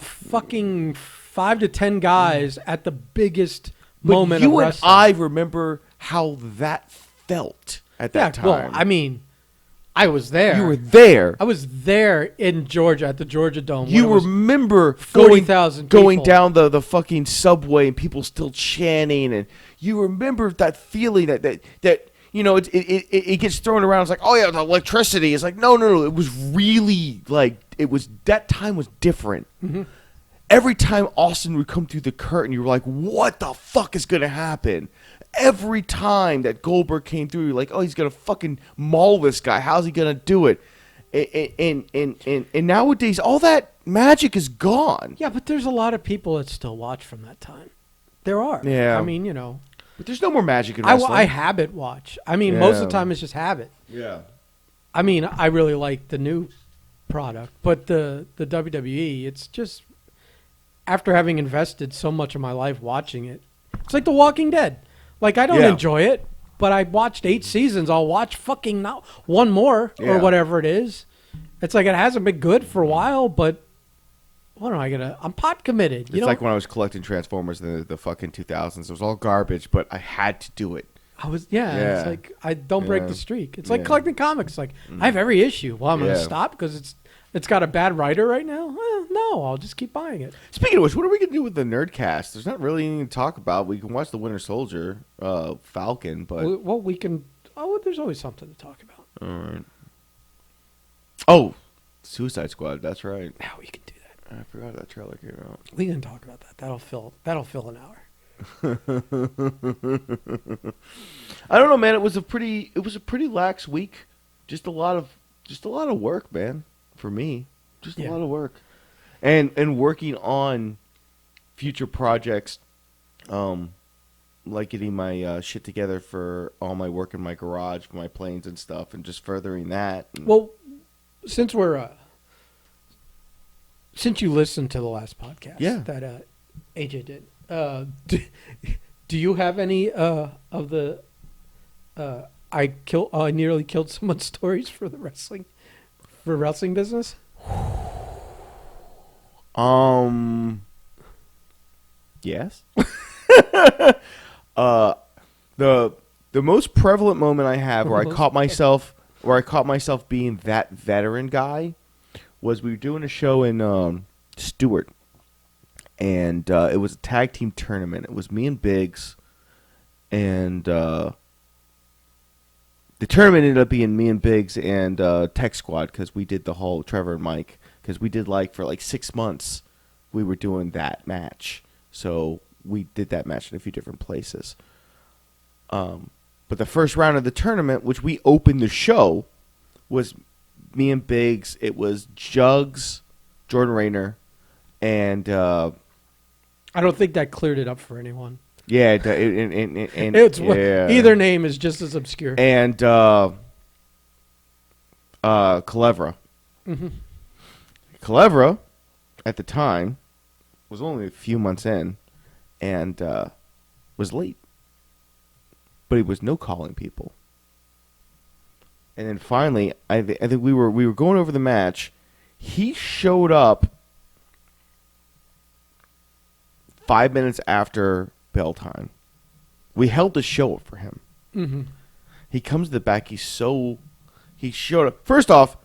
Speaker 1: fucking 5 to 10 guys at the biggest moment of wrestling.
Speaker 2: You and I remember how that felt at that time.
Speaker 1: Well, I mean, I was there.
Speaker 2: You were there.
Speaker 1: I was there in Georgia at the Georgia Dome.
Speaker 2: You remember
Speaker 1: 40,000
Speaker 2: going down the fucking subway and people still chanting, and you remember that feeling that you know it gets thrown around. It's like, oh yeah, the electricity. It's like no. It was really like that time was different. Mm-hmm. Every time Austin would come through the curtain, you were like, what the fuck is going to happen? Every time that Goldberg came through, you're like, oh, he's going to fucking maul this guy. How's he going to do it? And nowadays, all that magic is gone.
Speaker 1: Yeah, but there's a lot of people that still watch from that time. There are.
Speaker 2: Yeah.
Speaker 1: I mean, you know.
Speaker 2: But there's no more magic in wrestling.
Speaker 1: I habit watch. I mean, most of the time it's just habit.
Speaker 2: Yeah.
Speaker 1: I mean, I really like the new product, but the WWE, it's just... After having invested so much of my life watching it, it's like The Walking Dead. Like, I don't enjoy it, but I watched 8 seasons. I'll watch fucking now one more or whatever it is. It's like it hasn't been good for a while, but what am I gonna? I'm pot committed.
Speaker 2: It's like when I was collecting Transformers in the fucking 2000s. It was all garbage, but I had to do it.
Speaker 1: It's like I don't break the streak. It's like collecting comics. Like I have every issue. Well, I'm gonna stop because it's got a bad writer right now. No, I'll just keep buying it.
Speaker 2: Speaking of which, what are we gonna do with the Nerdcast? There's not really anything to talk about. We can watch the Winter Soldier, Falcon, but
Speaker 1: we can. Oh, there's always something to talk about.
Speaker 2: All right. Oh, Suicide Squad. That's right.
Speaker 1: Now we can do that.
Speaker 2: I forgot that trailer came out.
Speaker 1: We can talk about that. That'll fill an hour.
Speaker 2: I don't know, man. It was a pretty lax week. Just a lot of work, man. For me, just a lot of work, and working on future projects, like getting my shit together for all my work in my garage, for my planes and stuff, and just furthering that.
Speaker 1: Well, since you listened to the last podcast, that AJ did, do you have any of the I nearly killed someone stories for the wrestling? For wrestling business?
Speaker 2: Yes. The most prevalent moment I have where I caught myself being that veteran guy was we were doing a show in Stewart, and it was a tag team tournament. It was me and Biggs, and the tournament ended up being me and Biggs and Tech Squad because we did the whole Trevor and Mike because we did for 6 months we were doing that match. So we did that match in a few different places. But the first round of the tournament, which we opened the show, was me and Biggs. It was Jugs, Jordan Rayner, and
Speaker 1: I don't think that cleared it up for anyone.
Speaker 2: Yeah,
Speaker 1: either name is just as obscure.
Speaker 2: And Culebra.
Speaker 1: Mm-hmm.
Speaker 2: Culebra, at the time, was only a few months in, and was late. But he was no calling people. And then finally, I think we were going over the match. He showed up 5 minutes after bell time. We held the show up for him.
Speaker 1: Mm-hmm.
Speaker 2: He comes to the back. He showed up. First off,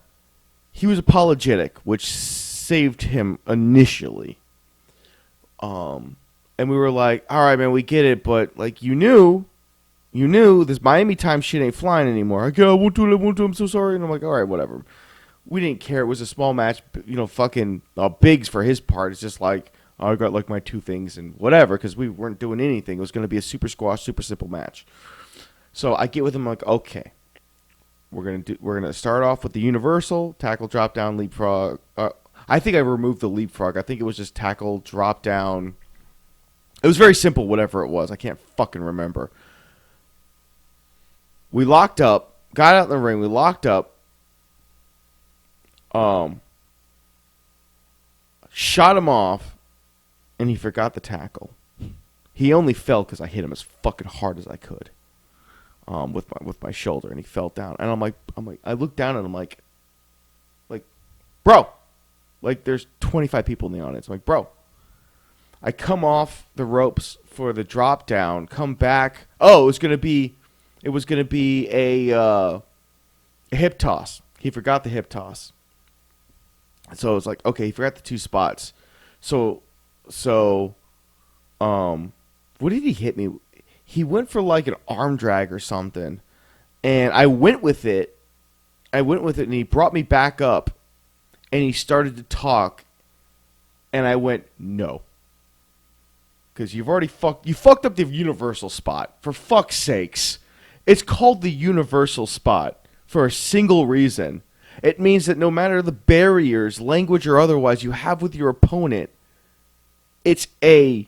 Speaker 2: he was apologetic, which saved him initially. And we were like, all right, man, we get it, but like you knew this Miami time shit ain't flying anymore. Like, I won't do it, I'm so sorry. And I'm like, all right, whatever. We didn't care. It was a small match, fucking Biggs for his part. It's just like, oh, I got like my two things and whatever, because we weren't doing anything. It was going to be a super squash, super simple match. So I get with him like, okay, we're gonna start off with the universal tackle, drop down, leapfrog. I think I removed the leapfrog. I think it was just tackle, drop down. It was very simple, whatever it was. I can't fucking remember. We locked up, got out in the ring. We locked up. Shot him off, and he forgot the tackle. He only fell because I hit him as fucking hard as I could, with my shoulder, and he fell down. And I'm like, I looked down at him like, bro, like there's 25 people in the audience. I'm like, bro. I come off the ropes for the drop down, come back. Oh, it was gonna be a hip toss. He forgot the hip toss. So it's like, okay, he forgot the two spots. So what did he hit me? He went for like an arm drag or something. And I went with it, and he brought me back up, and he started to talk, and I went, no. Because you've already fucked up the universal spot. For fuck's sakes. It's called the universal spot for a single reason. It means that no matter the barriers, language or otherwise, you have with your opponent, it's a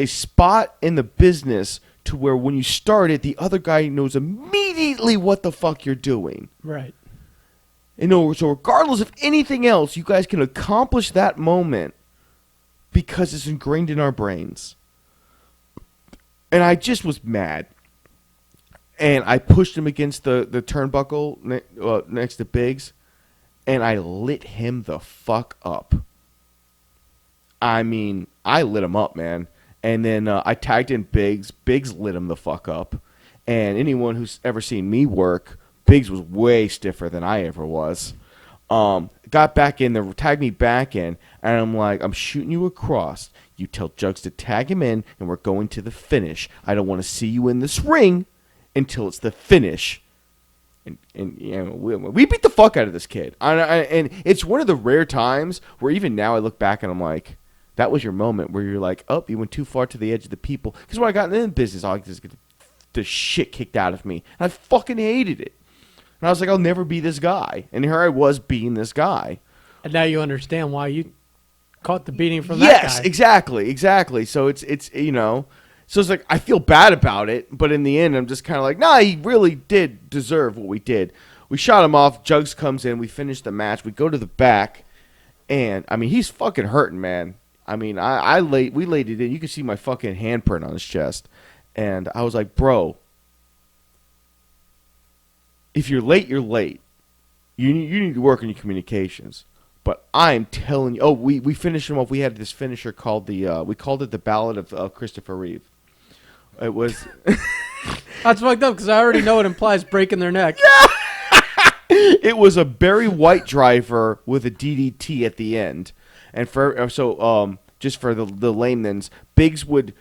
Speaker 2: spot in the business to where when you start it, the other guy knows immediately what the fuck you're doing.
Speaker 1: Right.
Speaker 2: So regardless of anything else, you guys can accomplish that moment because it's ingrained in our brains. And I just was mad. And I pushed him against the turnbuckle next to Biggs, and I lit him the fuck up. I mean, I lit him up, man. And then I tagged in Biggs. Biggs lit him the fuck up. And anyone who's ever seen me work, Biggs was way stiffer than I ever was. Got back in there, tagged me back in, and I'm like, I'm shooting you across. You tell Jugs to tag him in, and we're going to the finish. I don't want to see you in this ring until it's the finish. And we beat the fuck out of this kid. And it's one of the rare times where even now I look back and I'm like, that was your moment where you're like, oh, you went too far to the edge of the people. Because when I got in the business, I just get the shit kicked out of me. And I fucking hated it. And I was like, I'll never be this guy. And here I was being this guy.
Speaker 1: And now you understand why you caught the beating from that guy.
Speaker 2: Yes, exactly. So it's so it's like I feel bad about it, but in the end I'm just kind of like, nah, he really did deserve what we did. We shot him off. Jugs comes in. We finish the match. We go to the back, and I mean he's fucking hurting, man. I mean we laid it in. You can see my fucking handprint on his chest, and I was like, bro, if you're late, you're late. You need to work on your communications. But I'm telling you, we finished him off. We had this finisher called we called it the Ballad of Christopher Reeve. It was.
Speaker 1: That's fucked up because I already know it implies breaking their neck.
Speaker 2: It was a Barry White driver with a DDT at the end, and just for the layman's, Biggs would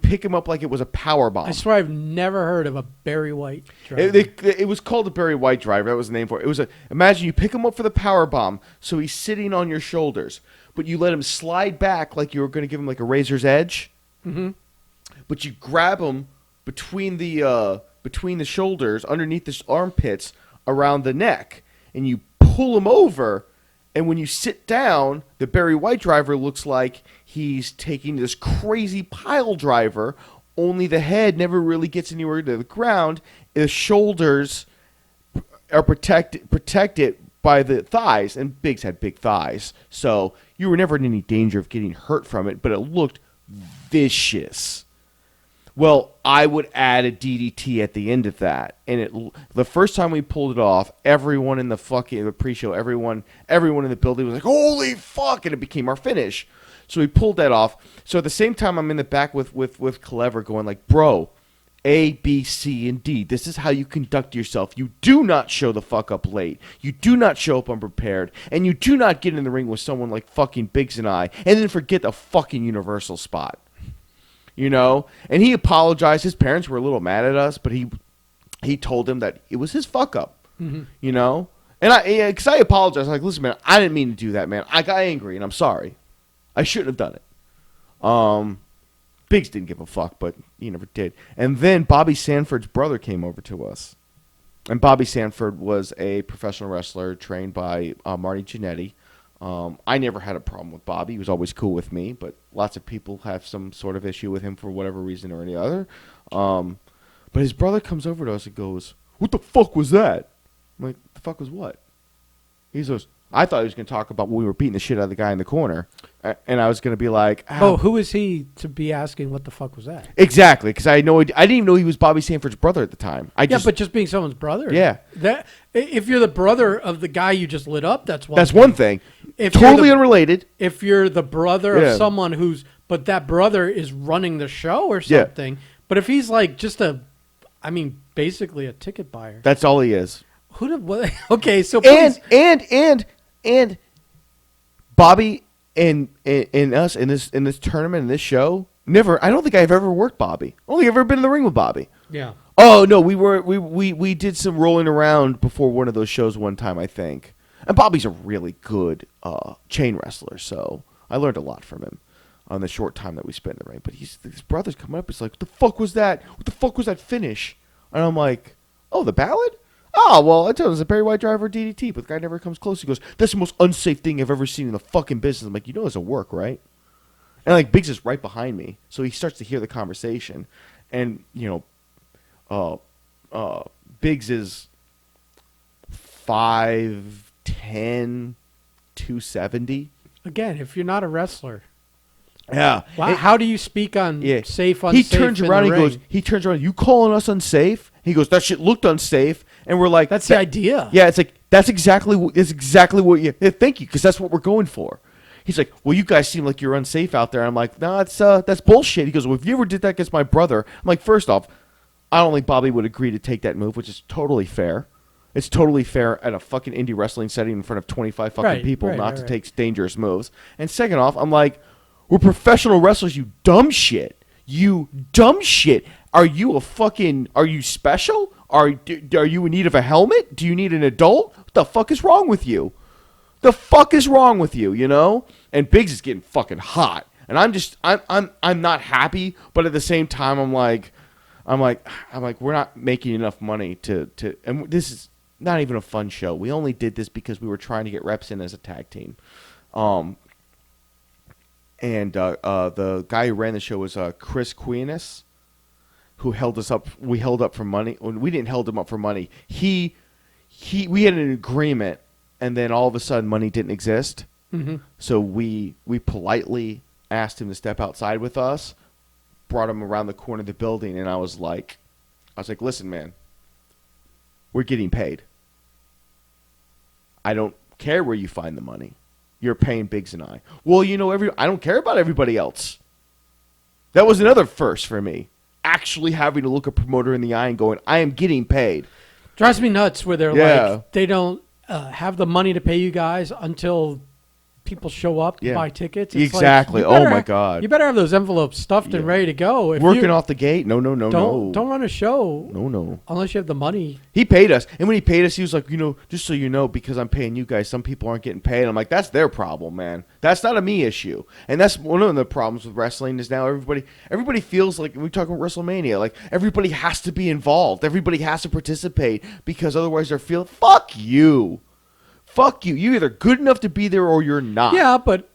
Speaker 2: pick him up like it was a power bomb.
Speaker 1: I swear I've never heard of a Barry White driver.
Speaker 2: It was called a Barry White driver. That was the name for it. It was imagine you pick him up for the power bomb, so he's sitting on your shoulders, but you let him slide back like you were going to give him like a razor's edge.
Speaker 1: Mm-hmm.
Speaker 2: But you grab him between the shoulders, underneath the armpits, around the neck, and you pull him over. And when you sit down, the Barry White driver looks like he's taking this crazy pile driver, only the head never really gets anywhere to the ground. The shoulders are protected by the thighs, and Biggs had big thighs, so you were never in any danger of getting hurt from it, but it looked vicious. Well, I would add a DDT at the end of that, and the first time we pulled it off, everyone in the pre-show, everyone in the building was like, "Holy fuck!" and it became our finish. So we pulled that off. So at the same time, I'm in the back with Clever going like, "Bro, A, B, C, and D. This is how you conduct yourself. You do not show the fuck up late. You do not show up unprepared, and you do not get in the ring with someone like fucking Biggs and I, and then forget the fucking Universal spot." You know, and he apologized. His parents were a little mad at us, but he told them that it was his fuck up. Mm-hmm. You know, and because I apologized, like, "Listen, man, I didn't mean to do that, man. I got angry, and I'm sorry. I shouldn't have done it." Biggs didn't give a fuck, but he never did. And then Bobby Sanford's brother came over to us, and Bobby Sanford was a professional wrestler trained by Marty Jannetty. I never had a problem with Bobby. He was always cool with me, but lots of people have some sort of issue with him for whatever reason or any other. But his brother comes over to us and goes, "What the fuck was that?" I'm like, "The fuck was what?" He goes, I thought he was going to talk about when we were beating the shit out of the guy in the corner. And I was going to be like,
Speaker 1: "Oh, who is he to be asking what the fuck was that?"
Speaker 2: Exactly, because I didn't even know he was Bobby Sanford's brother at the time.
Speaker 1: But just being someone's brother.
Speaker 2: Yeah.
Speaker 1: That if you're the brother of the guy you just lit up, that's one
Speaker 2: one thing.
Speaker 1: If
Speaker 2: totally unrelated.
Speaker 1: If you're the brother of someone but that brother is running the show or something. Yeah. But if he's like just basically a ticket buyer.
Speaker 2: That's all he is.
Speaker 1: Okay, so
Speaker 2: please. And Bobby and us in this tournament, in this show, never. I don't think I've ever worked Bobby. I don't think I've ever been in the ring with Bobby.
Speaker 1: Yeah.
Speaker 2: Oh no, we did some rolling around before one of those shows one time, I think. And Bobby's a really good chain wrestler, so I learned a lot from him on the short time that we spent in the ring. But his brother's coming up. He's like, "What the fuck was that? What the fuck was that finish?" And I'm like, "Oh, the Ballad? Oh, well, I told him it's a Barry White driver DDT, but the guy never comes close." He goes, "That's the most unsafe thing I've ever seen in the fucking business." I'm like, "You know it doesn't work, right?" And like Biggs is right behind me, so he starts to hear the conversation. And, Biggs is 5'10", 270.
Speaker 1: Again, if you're not a wrestler.
Speaker 2: Yeah.
Speaker 1: How do you speak on safe, unsafe?
Speaker 2: He turns around and he goes, "You calling us unsafe?" He goes, "That shit looked unsafe." And we're like,
Speaker 1: "That's the idea."
Speaker 2: Yeah, it's like, that's exactly what you, thank you, because that's what we're going for. He's like, "Well, you guys seem like you're unsafe out there." I'm like, "No, that's bullshit." He goes, "Well, if you ever did that against my brother," I'm like, first off, I don't think Bobby would agree to take that move, which is totally fair. It's totally fair at a fucking indie wrestling setting in front of 25 fucking people not to take dangerous moves. And second off, I'm like, we're professional wrestlers, you dumb shit. You dumb shit. Are you special? Are you in need of a helmet? Do you need an adult? What the fuck is wrong with you? The fuck is wrong with you, you know? And Biggs is getting fucking hot. And I'm not happy, but at the same time I'm like, we're not making enough money to and this is not even a fun show. We only did this because we were trying to get reps in as a tag team. And the guy who ran the show was Chris Quinas, who held us up. We held up for money. We didn't hold him up for money. We had an agreement, and then all of a sudden money didn't exist. Mm-hmm. So we politely asked him to step outside with us, brought him around the corner of the building, and I was like, "Listen, man, we're getting paid. I don't care where you find the money. You're paying Biggs and I." "Well, I don't care about everybody else." That was another first for me. Actually having to look a promoter in the eye and going, "I am getting paid."
Speaker 1: Drives me nuts where they're like, they don't have the money to pay you guys until people show up to buy tickets. It's
Speaker 2: exactly.
Speaker 1: Like,
Speaker 2: oh my God.
Speaker 1: You better have those envelopes stuffed and ready to go. If
Speaker 2: working off the gate. No.
Speaker 1: Don't run a show.
Speaker 2: No.
Speaker 1: Unless you have the money.
Speaker 2: He paid us. And when he paid us, he was like, "Just so you know, because I'm paying you guys, some people aren't getting paid." I'm like, that's their problem, man. That's not a me issue. And that's one of the problems with wrestling is now everybody feels like, when we talk about WrestleMania, like everybody has to be involved. Everybody has to participate because otherwise they're feeling, fuck you. Fuck you. You're either good enough to be there or you're not.
Speaker 1: Yeah, but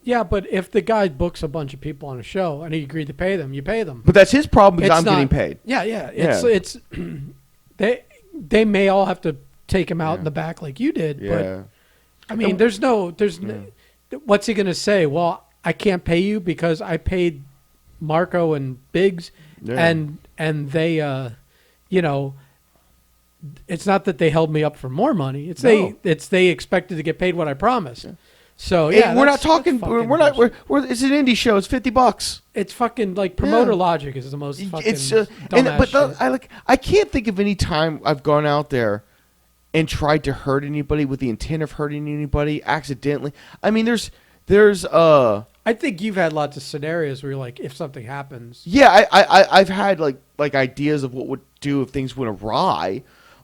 Speaker 1: if the guy books a bunch of people on a show and he agreed to pay them, you pay them.
Speaker 2: But that's his problem because I'm getting paid.
Speaker 1: Yeah. It's they may all have to take him out in the back like you did, but I mean, what's he going to say? Well, I can't pay you because I paid Marco and Biggs, and they, it's not that they held me up for more money. It's they expected to get paid what I promised. Yeah. So
Speaker 2: we're not talking. We're not. It's an indie show. It's $50.
Speaker 1: It's fucking like promoter logic is the most fucking dumbass shit.
Speaker 2: I can't think of any time I've gone out there and tried to hurt anybody with the intent of hurting anybody accidentally. I mean, there's
Speaker 1: I think you've had lots of scenarios where you're like, if something happens.
Speaker 2: Yeah, I've had like ideas of what would do if things went awry.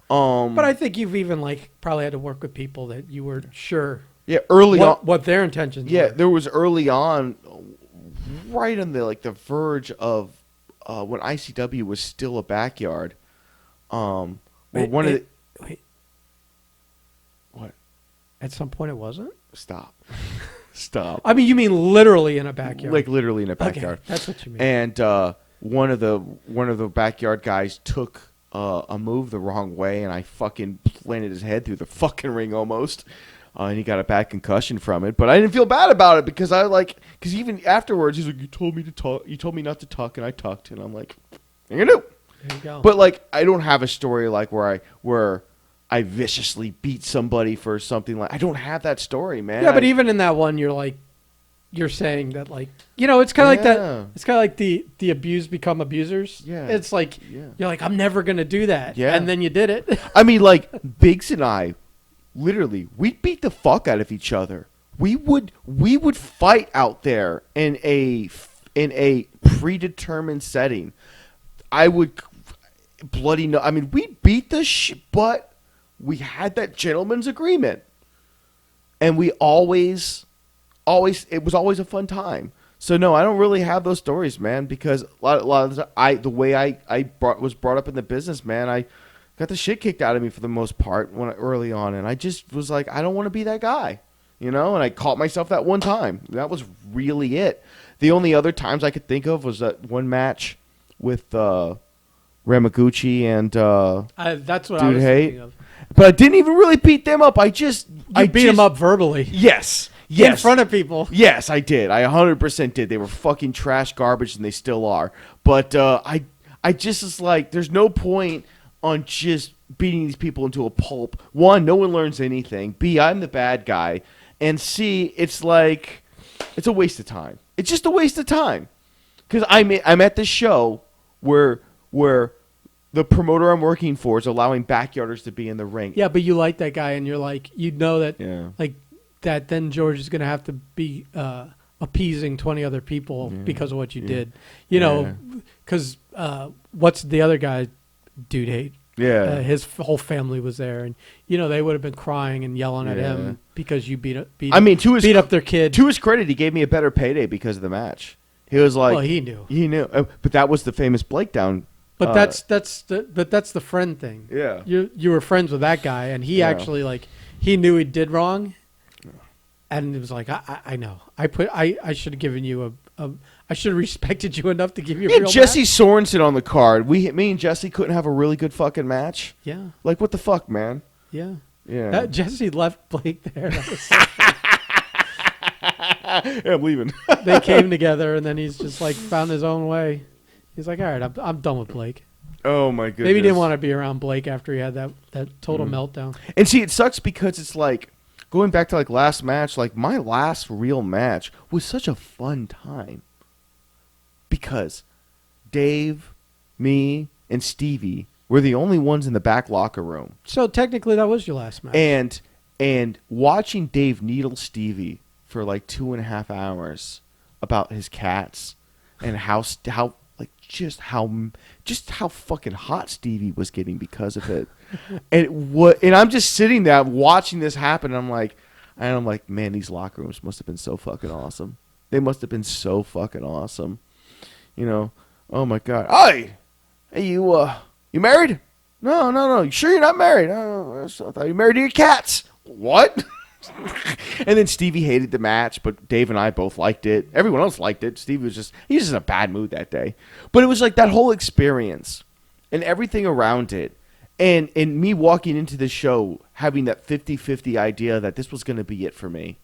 Speaker 1: But I think you've even probably had to work with people that you weren't sure.
Speaker 2: Yeah, early on,
Speaker 1: what their intentions.
Speaker 2: Yeah,
Speaker 1: were.
Speaker 2: There was early on, right on the verge of when ICW was still a backyard. Wait. What?
Speaker 1: At some point, it wasn't.
Speaker 2: Stop.
Speaker 1: I mean, you mean literally in a backyard?
Speaker 2: Like literally in a backyard.
Speaker 1: Okay, that's what you mean.
Speaker 2: And one of the backyard guys took a move the wrong way, and I fucking planted his head through the fucking ring almost. And he got a bad concussion from it, but I didn't feel bad about it because because even afterwards he's like, you told me to talk, you told me not to talk, and I talked, and I'm like, you know.
Speaker 1: There you go.
Speaker 2: But I don't have a story where I viciously beat somebody for something I don't have that story, man.
Speaker 1: Yeah, but even in that one, you're saying that it's kind of like that. It's kind of like the abused become abusers.
Speaker 2: Yeah,
Speaker 1: it's you're like, I'm never gonna do that.
Speaker 2: Yeah,
Speaker 1: and then you did it.
Speaker 2: I mean, Biggs and I. Literally, we'd beat the fuck out of each other. We would fight out there in a predetermined setting. I would bloody no. I mean, we beat the shit, but we had that gentleman's agreement, and we always it was always a fun time. So no, I don't really have those stories, man, because a lot of the way I was brought up in the business, man, I got the shit kicked out of me for the most part early on, and I just was like, I don't want to be that guy, and I caught myself that one time. That was really it. The only other times I could think of was that one match with Ramaguchi and
Speaker 1: that's what I was thinking of.
Speaker 2: But I didn't even really beat them up. I beat
Speaker 1: them up verbally.
Speaker 2: Yes.
Speaker 1: In front of people.
Speaker 2: Yes, I did. I 100% did. They were fucking trash garbage, and they still are. But I just was like, there's no point on just beating these people into a pulp. One, no one learns anything. B, I'm the bad guy. And C, it's a waste of time. It's just a waste of time. Because I'm at this show where the promoter I'm working for is allowing backyarders to be in the ring.
Speaker 1: Yeah, but you like that guy, and you're like, that that then George is going to have to be appeasing 20 other people because of what you did. Because what's the other guy dude hate?
Speaker 2: Yeah.
Speaker 1: His whole family was there, and they would have been crying and yelling at him because you beat up their kid.
Speaker 2: To his credit, he gave me a better payday because of the match. He was like,
Speaker 1: well, he knew.
Speaker 2: But that was the famous Blake down.
Speaker 1: But that's the friend thing.
Speaker 2: Yeah.
Speaker 1: You were friends with that guy, and he actually he knew he did wrong, and it was like, I know. I should have given you I should have respected you enough to give you a real
Speaker 2: Jesse
Speaker 1: match.
Speaker 2: Sorensen on the card. Me and Jesse couldn't have a really good fucking match.
Speaker 1: Yeah.
Speaker 2: What the fuck, man?
Speaker 1: Yeah.
Speaker 2: Yeah.
Speaker 1: Jesse left Blake there. That was
Speaker 2: yeah, I'm leaving.
Speaker 1: They came together, and then he's just found his own way. He's like, all right, I'm done with Blake.
Speaker 2: Oh my goodness.
Speaker 1: Maybe he didn't want to be around Blake after he had that total meltdown.
Speaker 2: And see, it sucks because it's going back to last match, my last real match was such a fun time. Because Dave, me, and Stevie were the only ones in the back locker room.
Speaker 1: So technically that was your last match.
Speaker 2: And watching Dave needle Stevie for 2.5 hours about his cats and how fucking hot Stevie was getting because of it. And I'm just sitting there watching this happen, and I'm like, man, these locker rooms must have been so fucking awesome. They must have been so fucking awesome. Oh my God. Hey, you married? No. You sure you're not married? No, I thought you married to your cats. What? And then Stevie hated the match, but Dave and I both liked it. Everyone else liked it. Stevie was just in a bad mood that day. But it was that whole experience and everything around it. And me walking into the show having that 50-50 idea that this was going to be it for me.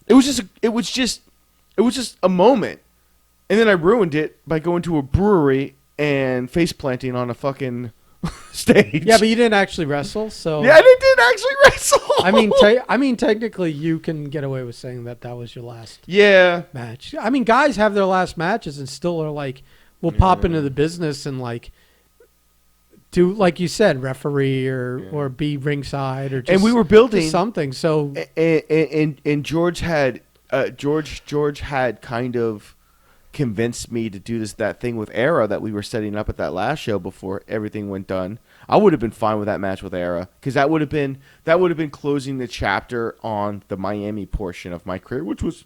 Speaker 2: It was just a moment. And then I ruined it by going to a brewery and face planting on a fucking stage.
Speaker 1: Yeah, but you didn't actually wrestle, so
Speaker 2: yeah, I didn't actually wrestle.
Speaker 1: I mean, technically, you can get away with saying that was your last match. I mean, guys have their last matches and still are like, will pop into the business and like do, like you said, referee or be ringside or just,
Speaker 2: and we were building
Speaker 1: something. So
Speaker 2: and George had kind of convinced me to do that thing with Era that we were setting up at that last show before everything went done. I would have been fine with that match with Era because that would have been closing the chapter on the Miami portion of my career, which was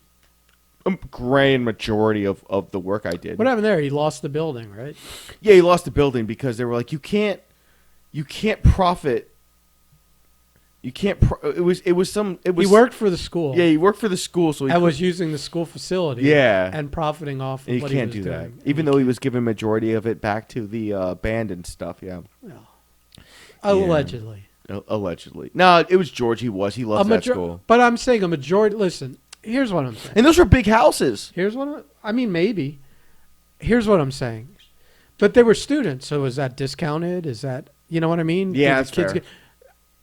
Speaker 2: a grand majority of the work I did.
Speaker 1: What happened there? He lost the building, right?
Speaker 2: Yeah, he lost the building because they were like, you can't profit. You can't. He
Speaker 1: worked for the school.
Speaker 2: Yeah, he worked for the school, so
Speaker 1: he was using the school facility.
Speaker 2: Yeah,
Speaker 1: and profiting off. Of
Speaker 2: and
Speaker 1: what
Speaker 2: he can't
Speaker 1: he was
Speaker 2: do
Speaker 1: doing.
Speaker 2: that, even though he was giving majority of it back to the band and stuff. Yeah.
Speaker 1: Allegedly.
Speaker 2: Allegedly. No, it was George. He loves that school.
Speaker 1: But I'm saying a majority. Listen, here's what I'm saying.
Speaker 2: And those were big houses.
Speaker 1: Maybe. Here's what I'm saying. But they were students, so is that discounted? Is that, you know what I mean?
Speaker 2: Yeah, that's fair.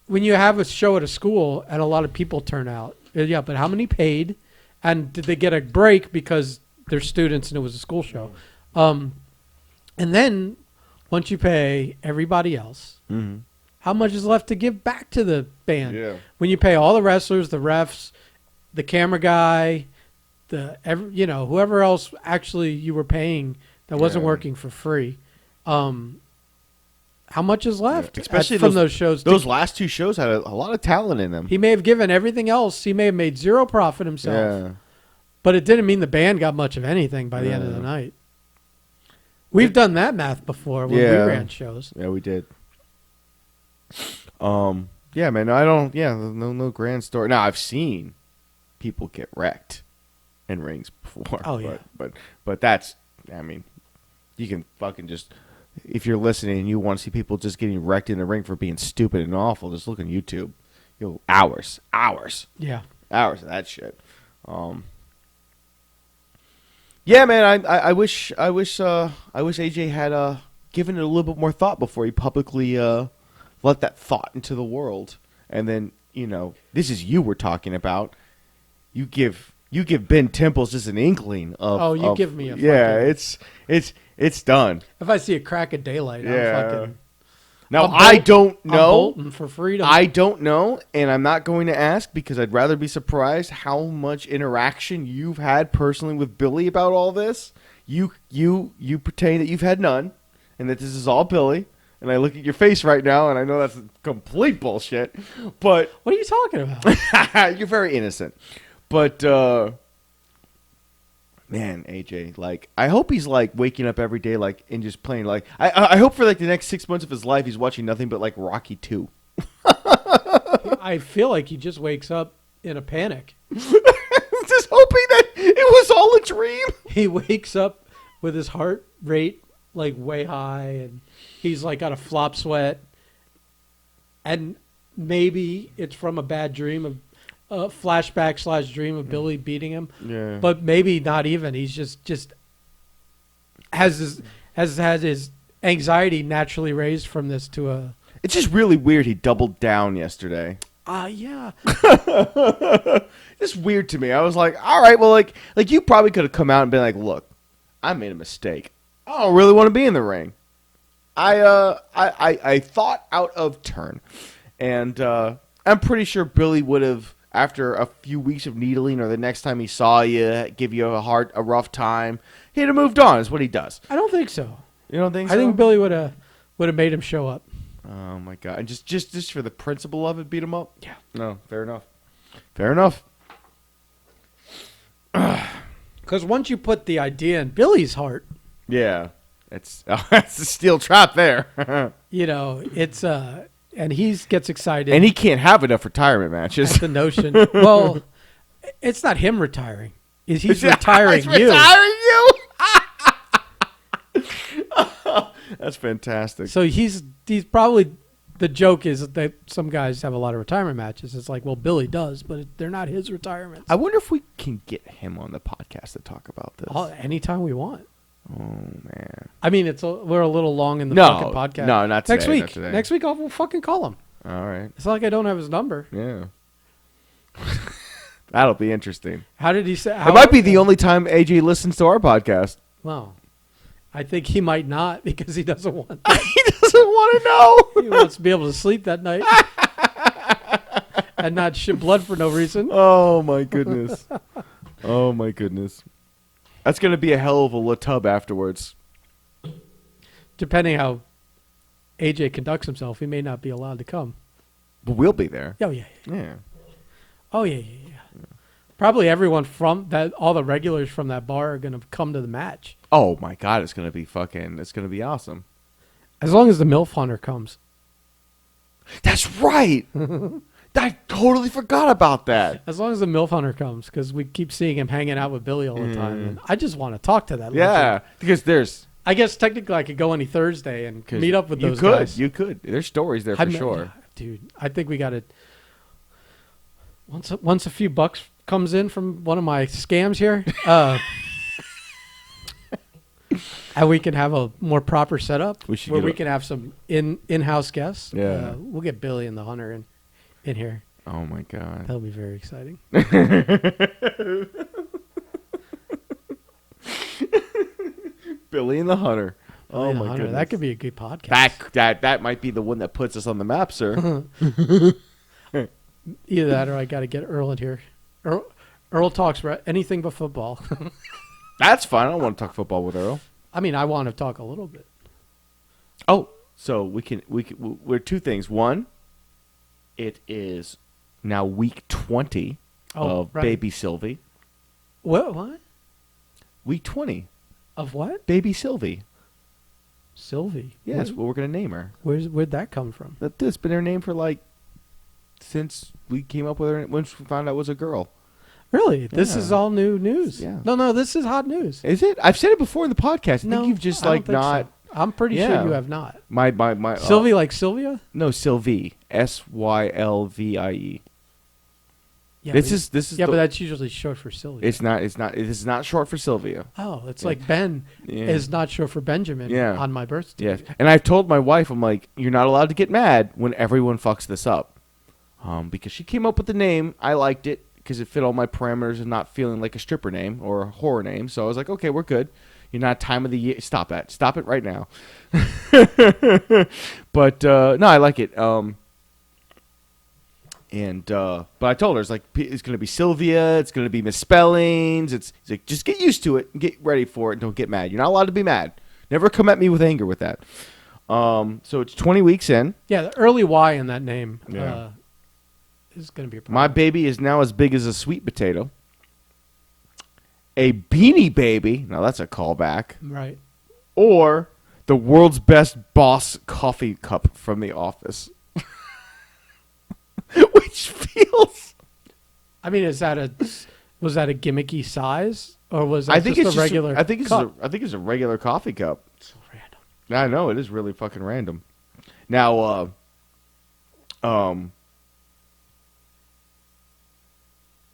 Speaker 1: When you have a show at a school and a lot of people turn out, yeah, but how many paid? And did they get a break because they're students and it was a school show? And then once you pay everybody else, how much is left to give back to the band?
Speaker 2: Yeah.
Speaker 1: When you pay all the wrestlers, the refs, the camera guy, whoever else actually you were paying that wasn't working for free, how much is left?
Speaker 2: Especially
Speaker 1: from those shows.
Speaker 2: Those last two shows had a lot of talent in them.
Speaker 1: He may have given everything else. He may have made zero profit himself. Yeah. But it didn't mean the band got much of anything by the end of the night. We've done that math before when we ran shows.
Speaker 2: Yeah, we did. Yeah, man. I don't. Yeah, no grand story. Now I've seen people get wrecked in rings before.
Speaker 1: Oh yeah.
Speaker 2: But that's. I mean, you can fucking just. If you're listening and you want to see people just getting wrecked in the ring for being stupid and awful, just look on YouTube. You'll hours.
Speaker 1: Yeah.
Speaker 2: Hours of that shit. Yeah, man. I wish AJ had given it a little bit more thought before he publicly let that thought into the world. And then this is you we're talking about. You give Ben Temples just an inkling of.
Speaker 1: Oh, you give me a.
Speaker 2: Yeah, it's done.
Speaker 1: If I see a crack of daylight, I'm fucking.
Speaker 2: Now I don't know.
Speaker 1: I'm bolting for freedom.
Speaker 2: I don't know, and I'm not going to ask because I'd rather be surprised how much interaction you've had personally with Billy about all this. You pretend that you've had none, and that this is all Billy. And I look at your face right now, and I know that's complete bullshit. But
Speaker 1: what are you talking about?
Speaker 2: You're very innocent. But man, AJ, like, I hope he's like waking up every day, like, and just playing. Like, I hope for like the next 6 months of his life, he's watching nothing but like Rocky 2.
Speaker 1: I feel like he just wakes up in a panic.
Speaker 2: Just hoping that it was all a dream.
Speaker 1: He wakes up with his heart rate like way high, and he's like got a flop sweat, and maybe it's from a bad dream of. Flashback / dream of Billy beating him, but maybe not even. He's just has his anxiety naturally raised from this to a.
Speaker 2: It's just really weird. He doubled down yesterday.
Speaker 1: Yeah.
Speaker 2: It's weird to me. I was like, all right, well, like you probably could have come out and been like, look, I made a mistake. I don't really want to be in the ring. I thought out of turn, and I'm pretty sure Billy would have. After a few weeks of needling, or the next time he saw you, give you a rough time, he'd have moved on. Is what he does.
Speaker 1: I don't think so.
Speaker 2: You don't think so?
Speaker 1: I think Billy would have made him show up.
Speaker 2: Oh my god! And just for the principle of it, beat him up.
Speaker 1: Yeah.
Speaker 2: No, fair enough. Fair enough.
Speaker 1: Because once you put the idea in Billy's heart,
Speaker 2: yeah, that's the steel trap there.
Speaker 1: It's and he gets excited.
Speaker 2: And he can't have enough retirement matches.
Speaker 1: At the notion. Well, it's not him retiring. He's retiring you.
Speaker 2: Retiring you? That's fantastic.
Speaker 1: So he's probably, the joke is that some guys have a lot of retirement matches. It's like, well, Billy does, but they're not his retirements.
Speaker 2: I wonder if we can get him on the podcast to talk about this.
Speaker 1: Anytime we want.
Speaker 2: Oh man.
Speaker 1: I mean, we're a little long in the fucking podcast.
Speaker 2: No, not today.
Speaker 1: Next week.
Speaker 2: Not today.
Speaker 1: Next week we'll fucking call him.
Speaker 2: All right.
Speaker 1: It's not like I don't have his number.
Speaker 2: Yeah. That'll be interesting.
Speaker 1: How did he say?
Speaker 2: It might be the only time AJ listens to our podcast.
Speaker 1: Well, I think he might not because he doesn't want
Speaker 2: He doesn't want to know.
Speaker 1: He wants to be able to sleep that night and not shit blood for no reason.
Speaker 2: Oh, my goodness. Oh, my goodness. That's going to be a hell of a tub afterwards.
Speaker 1: Depending how AJ conducts himself, he may not be allowed to come.
Speaker 2: But we'll be there.
Speaker 1: Oh, yeah.
Speaker 2: Yeah.
Speaker 1: Oh, yeah. Probably everyone from that, all the regulars from that bar are going to come to the match.
Speaker 2: Oh, my God. It's going to be awesome.
Speaker 1: As long as the MILF Hunter comes.
Speaker 2: That's right. I totally forgot about that.
Speaker 1: As long as the MILF Hunter comes, because we keep seeing him hanging out with Billy all the time. And I just want to talk to that
Speaker 2: Yeah,
Speaker 1: legend.
Speaker 2: because there's...
Speaker 1: I guess technically I could go any Thursday and meet up with those guys.
Speaker 2: You could. There's stories there for sure.
Speaker 1: Dude, I think we got to... Once a few bucks comes in from one of my scams here, and we can have a more proper setup where we can have some in-house guests.
Speaker 2: Yeah.
Speaker 1: We'll get Billy and the Hunter in here.
Speaker 2: Oh, my God.
Speaker 1: That'll be very exciting.
Speaker 2: Billy and the Hunter.
Speaker 1: Billy and the
Speaker 2: my
Speaker 1: Hunter.
Speaker 2: goodness.
Speaker 1: That could be a good podcast.
Speaker 2: That might be the one that puts us on the map, sir.
Speaker 1: Either that or I got to get Earl in here. Earl talks anything but football.
Speaker 2: That's fine. I don't want to talk football with Earl.
Speaker 1: I mean, I want to talk a little bit.
Speaker 2: Oh, so we're two things. One, it is now week 20 of Baby Sylvie.
Speaker 1: What?
Speaker 2: Week 20
Speaker 1: of what?
Speaker 2: Baby Sylvie.
Speaker 1: Sylvie.
Speaker 2: Yeah, that's what we're gonna name her.
Speaker 1: Where'd that come from?
Speaker 2: That's been her name for since we came up with her when we found out it was a girl.
Speaker 1: Really?
Speaker 2: Yeah.
Speaker 1: This is all new news.
Speaker 2: Yeah.
Speaker 1: No, this is hot news.
Speaker 2: Is it? I've said it before in the podcast. I think you've just
Speaker 1: I don't think
Speaker 2: not.
Speaker 1: so. I'm pretty sure you have not.
Speaker 2: My
Speaker 1: Sylvie like Sylvia?
Speaker 2: No, Sylvie. Sylvie.
Speaker 1: Yeah,
Speaker 2: This is
Speaker 1: but that's usually short for Sylvia.
Speaker 2: It's not. This is not short for Sylvia.
Speaker 1: Oh, it's like Ben is not short for Benjamin on my birth certificate.
Speaker 2: Yeah, and I've told my wife, I'm like, you're not allowed to get mad when everyone fucks this up, because she came up with the name. I liked it because it fit all my parameters and not feeling like a stripper name or a horror name. So I was like, okay, we're good. You're not time of the year. Stop it right now. But no, I like it. But I told her it's going to be Sylvia. It's going to be misspellings. It's like, just get used to it and get ready for it. And don't get mad. You're not allowed to be mad. Never come at me with anger with that. So it's 20 weeks in.
Speaker 1: Yeah, the early Y in that name
Speaker 2: Yeah.
Speaker 1: is going to be a problem.
Speaker 2: My baby is now as big as a sweet potato. A Beanie Baby. Now that's a callback.
Speaker 1: Right.
Speaker 2: Or the world's best boss coffee cup from The Office. Which feels...
Speaker 1: I mean, was that a gimmicky size, or was that just a regular?
Speaker 2: I think
Speaker 1: cup?
Speaker 2: it's a regular coffee cup.
Speaker 1: So random.
Speaker 2: I know it is really fucking random. Now,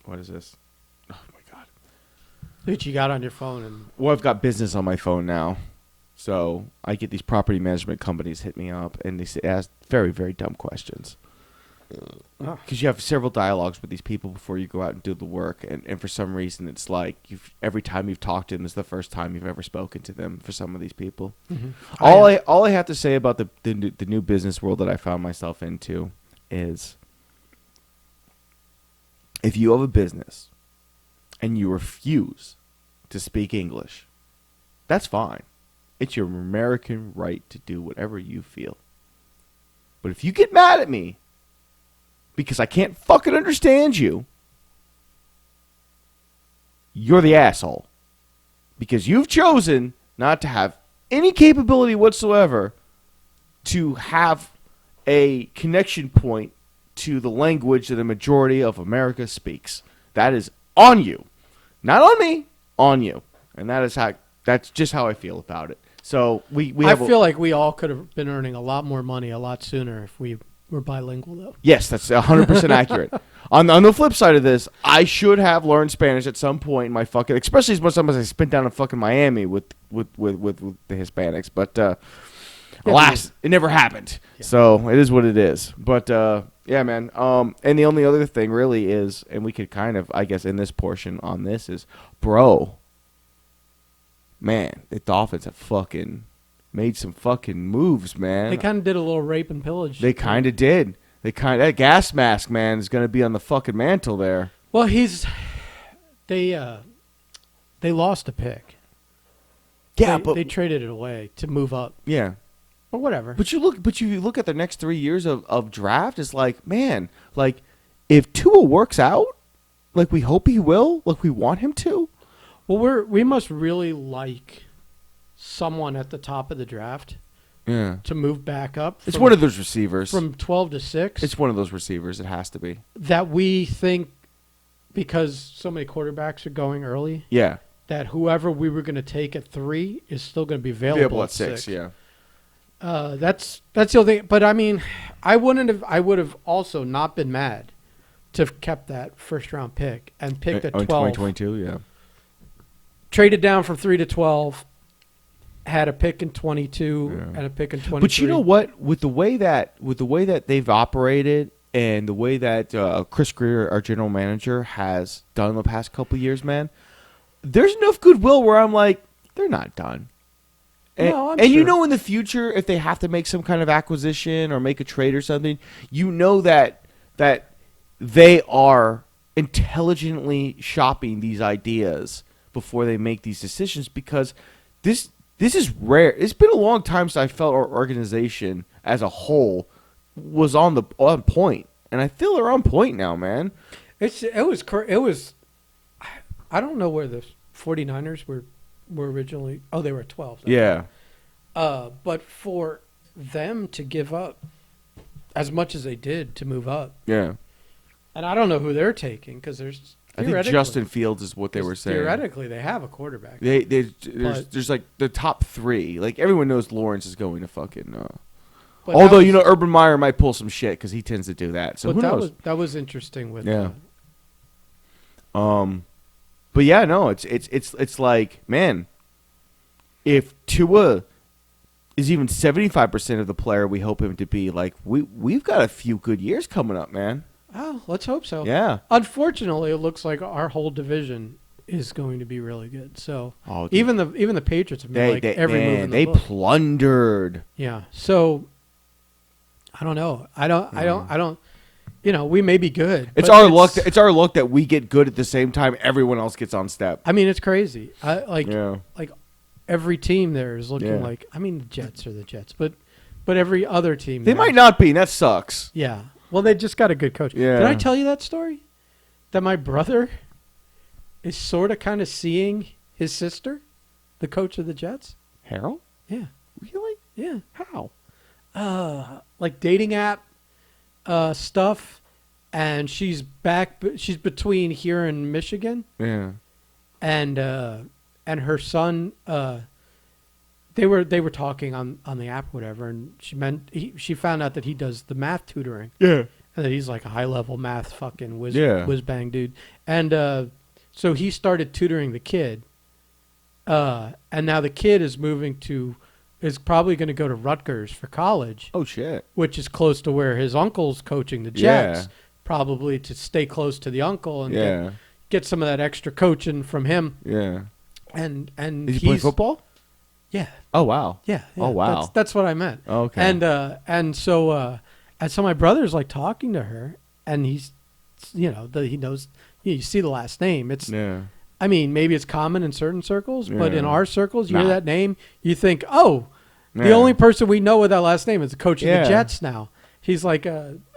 Speaker 2: what is this? Oh my god!
Speaker 1: Dude, you got on your phone and
Speaker 2: Well, I've got business on my phone now, so I get these property management companies hit me up and they ask very, very dumb questions. Because you have several dialogues with these people before you go out and do the work, and for some reason it's like every time you've talked to them is the first time you've ever spoken to them. For some of these people, all I have to say about the new business world that I found myself into is, if you have a business and you refuse to speak English, that's fine. It's your American right to do whatever you feel. But if you get mad at me because I can't fucking understand you, you're the asshole. Because you've chosen not to have any capability whatsoever to have a connection point to the language that the majority of America speaks. That is on you. Not on me, on you. And that's just how I feel about it. So we
Speaker 1: I
Speaker 2: have
Speaker 1: feel like we all could have been earning a lot more money a lot sooner if we were bilingual, though.
Speaker 2: Yes, that's 100% accurate. On the flip side of this, I should have learned Spanish at some point in my fucking, especially as much time as I spent down in fucking Miami with the Hispanics. But alas, it never happened. Yeah. So it is what it is. But yeah, man. And the only other thing really is, and we could kind of, I guess, in this portion on this is, bro, man, the Dolphins have fucking made some fucking moves, man.
Speaker 1: They kind of did a little rape and pillage.
Speaker 2: They kind of did. That gas mask, man, is going to be on the fucking mantle there.
Speaker 1: Well, they lost a pick.
Speaker 2: Yeah,
Speaker 1: they traded it away to move up.
Speaker 2: Yeah.
Speaker 1: Or whatever.
Speaker 2: But you look at the next 3 years of draft, it's like, man, like if Tua works out, like we hope he will, like we want him to.
Speaker 1: Well, we must really like someone at the top of the draft.
Speaker 2: Yeah.
Speaker 1: To move back up.
Speaker 2: It's one of those receivers.
Speaker 1: From 12 to 6.
Speaker 2: It's one of those receivers. It has to be.
Speaker 1: That we think, because so many quarterbacks are going early.
Speaker 2: Yeah.
Speaker 1: That whoever we were going to take at 3 is still going to be available at 6.
Speaker 2: Yeah.
Speaker 1: That's the only thing. But I mean, I would have also not been mad to have kept that first round pick and picked at 12.
Speaker 2: 2022, yeah.
Speaker 1: Traded down from 3 to 12. Had a pick in 22 and a pick in 23.
Speaker 2: But you know what? With the way that they've operated and the way that Chris Greer, our general manager, has done the past couple of years, man, there's enough goodwill where I'm like, they're not done. And,
Speaker 1: no, I'm
Speaker 2: and
Speaker 1: sure.
Speaker 2: You know, in the future, if they have to make some kind of acquisition or make a trade or something, you know that they are intelligently shopping these ideas before they make these decisions, because this is rare. It's been a long time since I felt our organization as a whole was on point, and I feel they're on point now, man.
Speaker 1: It was. I don't know where the 49ers were originally. Oh, they were at 12.
Speaker 2: Yeah.
Speaker 1: But for them to give up as much as they did to move up.
Speaker 2: Yeah.
Speaker 1: And I don't know who they're taking, because there's.
Speaker 2: I think Justin Fields is what they were saying.
Speaker 1: Theoretically, they have a quarterback.
Speaker 2: There's like the top 3. Like everyone knows Lawrence is going to fucking. Although Urban Meyer might pull some shit because he tends to do that. So who knows?
Speaker 1: That was interesting with.
Speaker 2: Yeah. But yeah, no, it's like, man, if Tua is even 75% of the player we hope him to be, like we've got a few good years coming up, man.
Speaker 1: Oh, let's hope so.
Speaker 2: Yeah.
Speaker 1: Unfortunately, it looks like our whole division is going to be really good. So even the Patriots have made every move in the book.
Speaker 2: They plundered.
Speaker 1: Yeah. So I don't know. I don't. You know, we may be good.
Speaker 2: It's our luck. It's our luck that we get good at the same time everyone else gets on step.
Speaker 1: I mean, it's crazy. Like every team there is looking like. I mean, the Jets are the Jets, but every other team.
Speaker 2: They might not be. And that sucks.
Speaker 1: Yeah. Well, they just got a good coach.
Speaker 2: Yeah.
Speaker 1: Did I tell you that story? That my brother is sort of kind of seeing his sister, the coach of the Jets.
Speaker 2: Harold?
Speaker 1: Yeah.
Speaker 2: Really?
Speaker 1: Yeah.
Speaker 2: How?
Speaker 1: Like dating app stuff, and she's between here and Michigan.
Speaker 2: Yeah.
Speaker 1: And her son, they were talking on the app, whatever, and she found out that he does the math tutoring.
Speaker 2: Yeah.
Speaker 1: And that he's like a high level math fucking whiz bang dude. And so he started tutoring the kid. And now the kid is probably going to go to Rutgers for college.
Speaker 2: Oh shit.
Speaker 1: Which is close to where his uncle's coaching the Jets. Yeah. Probably to stay close to the uncle and get some of that extra coaching from him.
Speaker 2: Yeah.
Speaker 1: And
Speaker 2: is he playing football?
Speaker 1: Yeah.
Speaker 2: Oh wow.
Speaker 1: Yeah.
Speaker 2: Oh wow.
Speaker 1: That's what I meant.
Speaker 2: Oh, okay.
Speaker 1: And so my brother's like talking to her, and he's, he knows. You see the last name. It's.
Speaker 2: Yeah.
Speaker 1: I mean, maybe it's common in certain circles, but in our circles, you hear that name, you think, oh, the only person we know with that last name is the coach of the Jets now. He's like,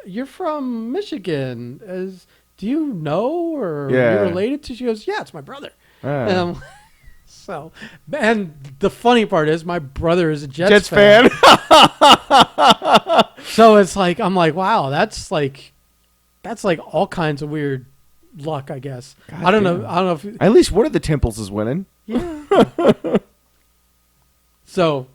Speaker 1: you're from Michigan. Do you know, or are you related to? She goes, yeah, it's my brother. So, and the funny part is my brother is a Jets fan. So it's like, I'm like, wow, that's like all kinds of weird luck, I guess. I don't know if
Speaker 2: at least one of the Temples is winning.
Speaker 1: Yeah. So,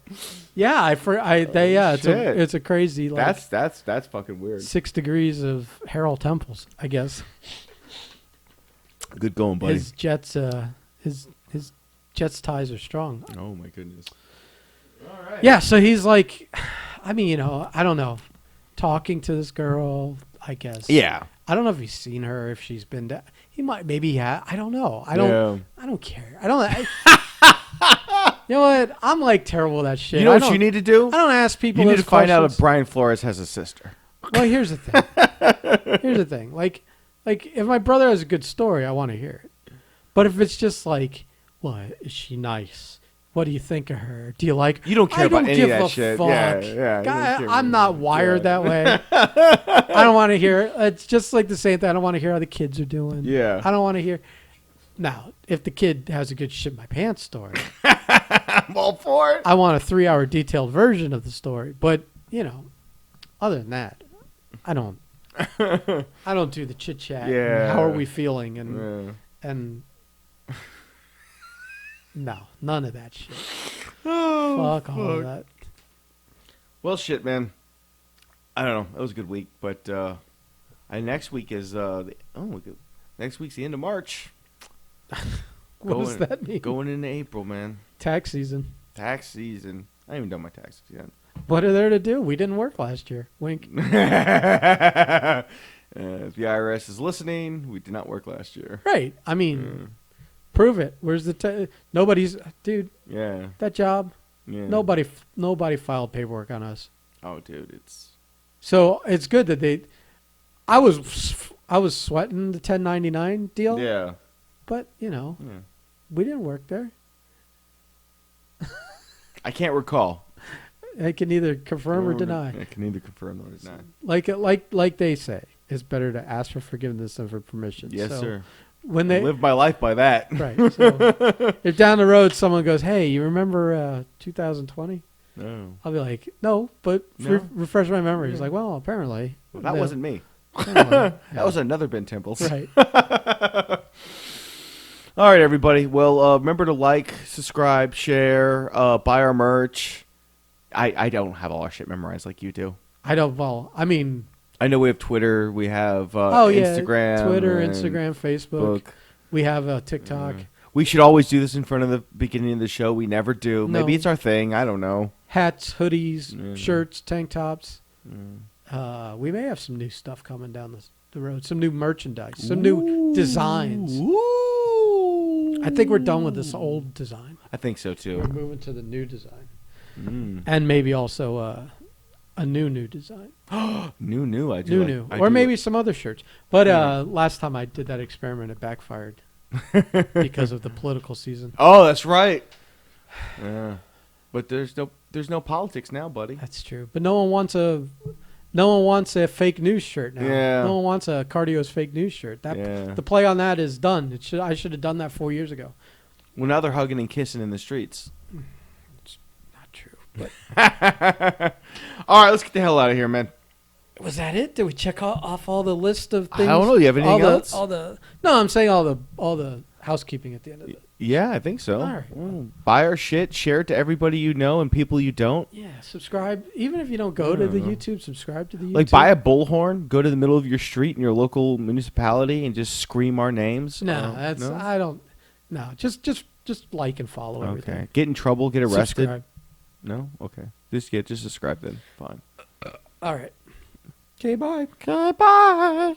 Speaker 1: yeah,
Speaker 2: Shit.
Speaker 1: it's a crazy like
Speaker 2: That's fucking weird.
Speaker 1: 6 degrees of Harold Temples, I guess.
Speaker 2: Good going, buddy.
Speaker 1: His Jets ties are strong.
Speaker 2: Oh my goodness. All right.
Speaker 1: Yeah, so he's like, I mean, I don't know, talking to this girl, I guess.
Speaker 2: Yeah.
Speaker 1: I don't know if he's seen her, if she's been down. He might, maybe he had. I don't know. I don't care. You know what? I'm like terrible at that shit.
Speaker 2: You know what you need to do?
Speaker 1: I don't ask people.
Speaker 2: You need
Speaker 1: those
Speaker 2: to find out if
Speaker 1: questions.
Speaker 2: Brian Flores has a sister.
Speaker 1: Well, here's the thing. Like if my brother has a good story, I want to hear it. But if it's just like, what is she nice? What do you think of her? Do you like?
Speaker 2: You don't care about any of that shit.
Speaker 1: Fuck.
Speaker 2: Yeah.
Speaker 1: God, I'm not wired that way. I don't want to hear. It's just like the same thing. I don't want to hear how the kids are doing.
Speaker 2: Yeah.
Speaker 1: I don't want to hear. Now, if the kid has a good shit my pants story,
Speaker 2: I'm all for it.
Speaker 1: I want a 3-hour detailed version of the story. But other than that, I don't do the chit chat.
Speaker 2: Yeah.
Speaker 1: How are we feeling? And no, none of that shit. Fuck all of that.
Speaker 2: Well, shit, man. I don't know. It was a good week, but next week is next week's the end of March.
Speaker 1: What does that mean?
Speaker 2: Going into April, man.
Speaker 1: Tax season.
Speaker 2: Tax season. I haven't even done my taxes yet.
Speaker 1: What are there to do? We didn't work last year. Wink.
Speaker 2: If the IRS is listening, we did not work last year.
Speaker 1: Right. I mean, prove it. Where's the nobody's dude?
Speaker 2: Yeah.
Speaker 1: That job.
Speaker 2: Yeah.
Speaker 1: Nobody filed paperwork on us.
Speaker 2: Oh, dude, it's
Speaker 1: So it's good that I was sweating the 1099 deal.
Speaker 2: yeah.
Speaker 1: But we didn't work there.
Speaker 2: I can't recall.
Speaker 1: I can either confirm or deny.
Speaker 2: I can neither confirm nor deny.
Speaker 1: Like they say, it's better to ask for forgiveness than for permission.
Speaker 2: Yes,
Speaker 1: so
Speaker 2: sir.
Speaker 1: When they
Speaker 2: I live my life by that.
Speaker 1: right. So if down the road someone goes, "Hey, you remember 2020?"
Speaker 2: No.
Speaker 1: I'll be like, "No," but
Speaker 2: No.
Speaker 1: refresh my memory. It's like, well, apparently
Speaker 2: Well, that wasn't me.
Speaker 1: Apparently.
Speaker 2: That was another Ben Temples.
Speaker 1: Right.
Speaker 2: All right, everybody. Well, remember to like, subscribe, share, buy our merch. I don't have all our shit memorized like you do.
Speaker 1: I don't. Well, I mean,
Speaker 2: I know we have Twitter. We have
Speaker 1: Instagram, Twitter,
Speaker 2: and
Speaker 1: Instagram, Facebook. We have TikTok.
Speaker 2: We should always do this in front of the beginning of the show. We never do.
Speaker 1: No.
Speaker 2: Maybe it's our thing. I don't know.
Speaker 1: Hats, hoodies, shirts, tank tops. We may have some new stuff coming down the road. Some new merchandise. Some new designs.
Speaker 2: Ooh.
Speaker 1: I think we're done with this old design.
Speaker 2: I think so
Speaker 1: We're
Speaker 2: too.
Speaker 1: moving to the new design. And maybe also a new design.
Speaker 2: New. I do.
Speaker 1: New.
Speaker 2: I
Speaker 1: Or
Speaker 2: do
Speaker 1: maybe
Speaker 2: like-
Speaker 1: some other shirts. But last time I did that experiment, it backfired because of the political season.
Speaker 2: Oh, that's right. Yeah. But there's no politics now, buddy.
Speaker 1: That's true. But no one wants a fake news shirt now.
Speaker 2: Yeah.
Speaker 1: No one wants a Cardio's fake news shirt.
Speaker 2: Yeah.
Speaker 1: The play on that is done. I should have done that 4 years ago.
Speaker 2: Well, now they're hugging and kissing in the streets.
Speaker 1: It's not true. But
Speaker 2: All right, let's get the hell out of here, man.
Speaker 1: was that it? Did we check off all the list of things?
Speaker 2: I don't know. You have anything else?
Speaker 1: No, I'm saying all the housekeeping at the end of it.
Speaker 2: Yeah, I think so.
Speaker 1: All right.
Speaker 2: Buy our shit, share it to everybody you know and people you don't.
Speaker 1: Yeah, subscribe. Even if you don't go to the YouTube, subscribe to the YouTube.
Speaker 2: Like, buy a bullhorn, go to the middle of your street in your local municipality and just scream our names.
Speaker 1: No, I don't. No, just like and follow everything.
Speaker 2: Okay. Get in trouble, get arrested.
Speaker 1: Subscribe.
Speaker 2: No? Okay. Just subscribe then. Fine.
Speaker 1: All right. Okay, bye.
Speaker 2: Okay, bye.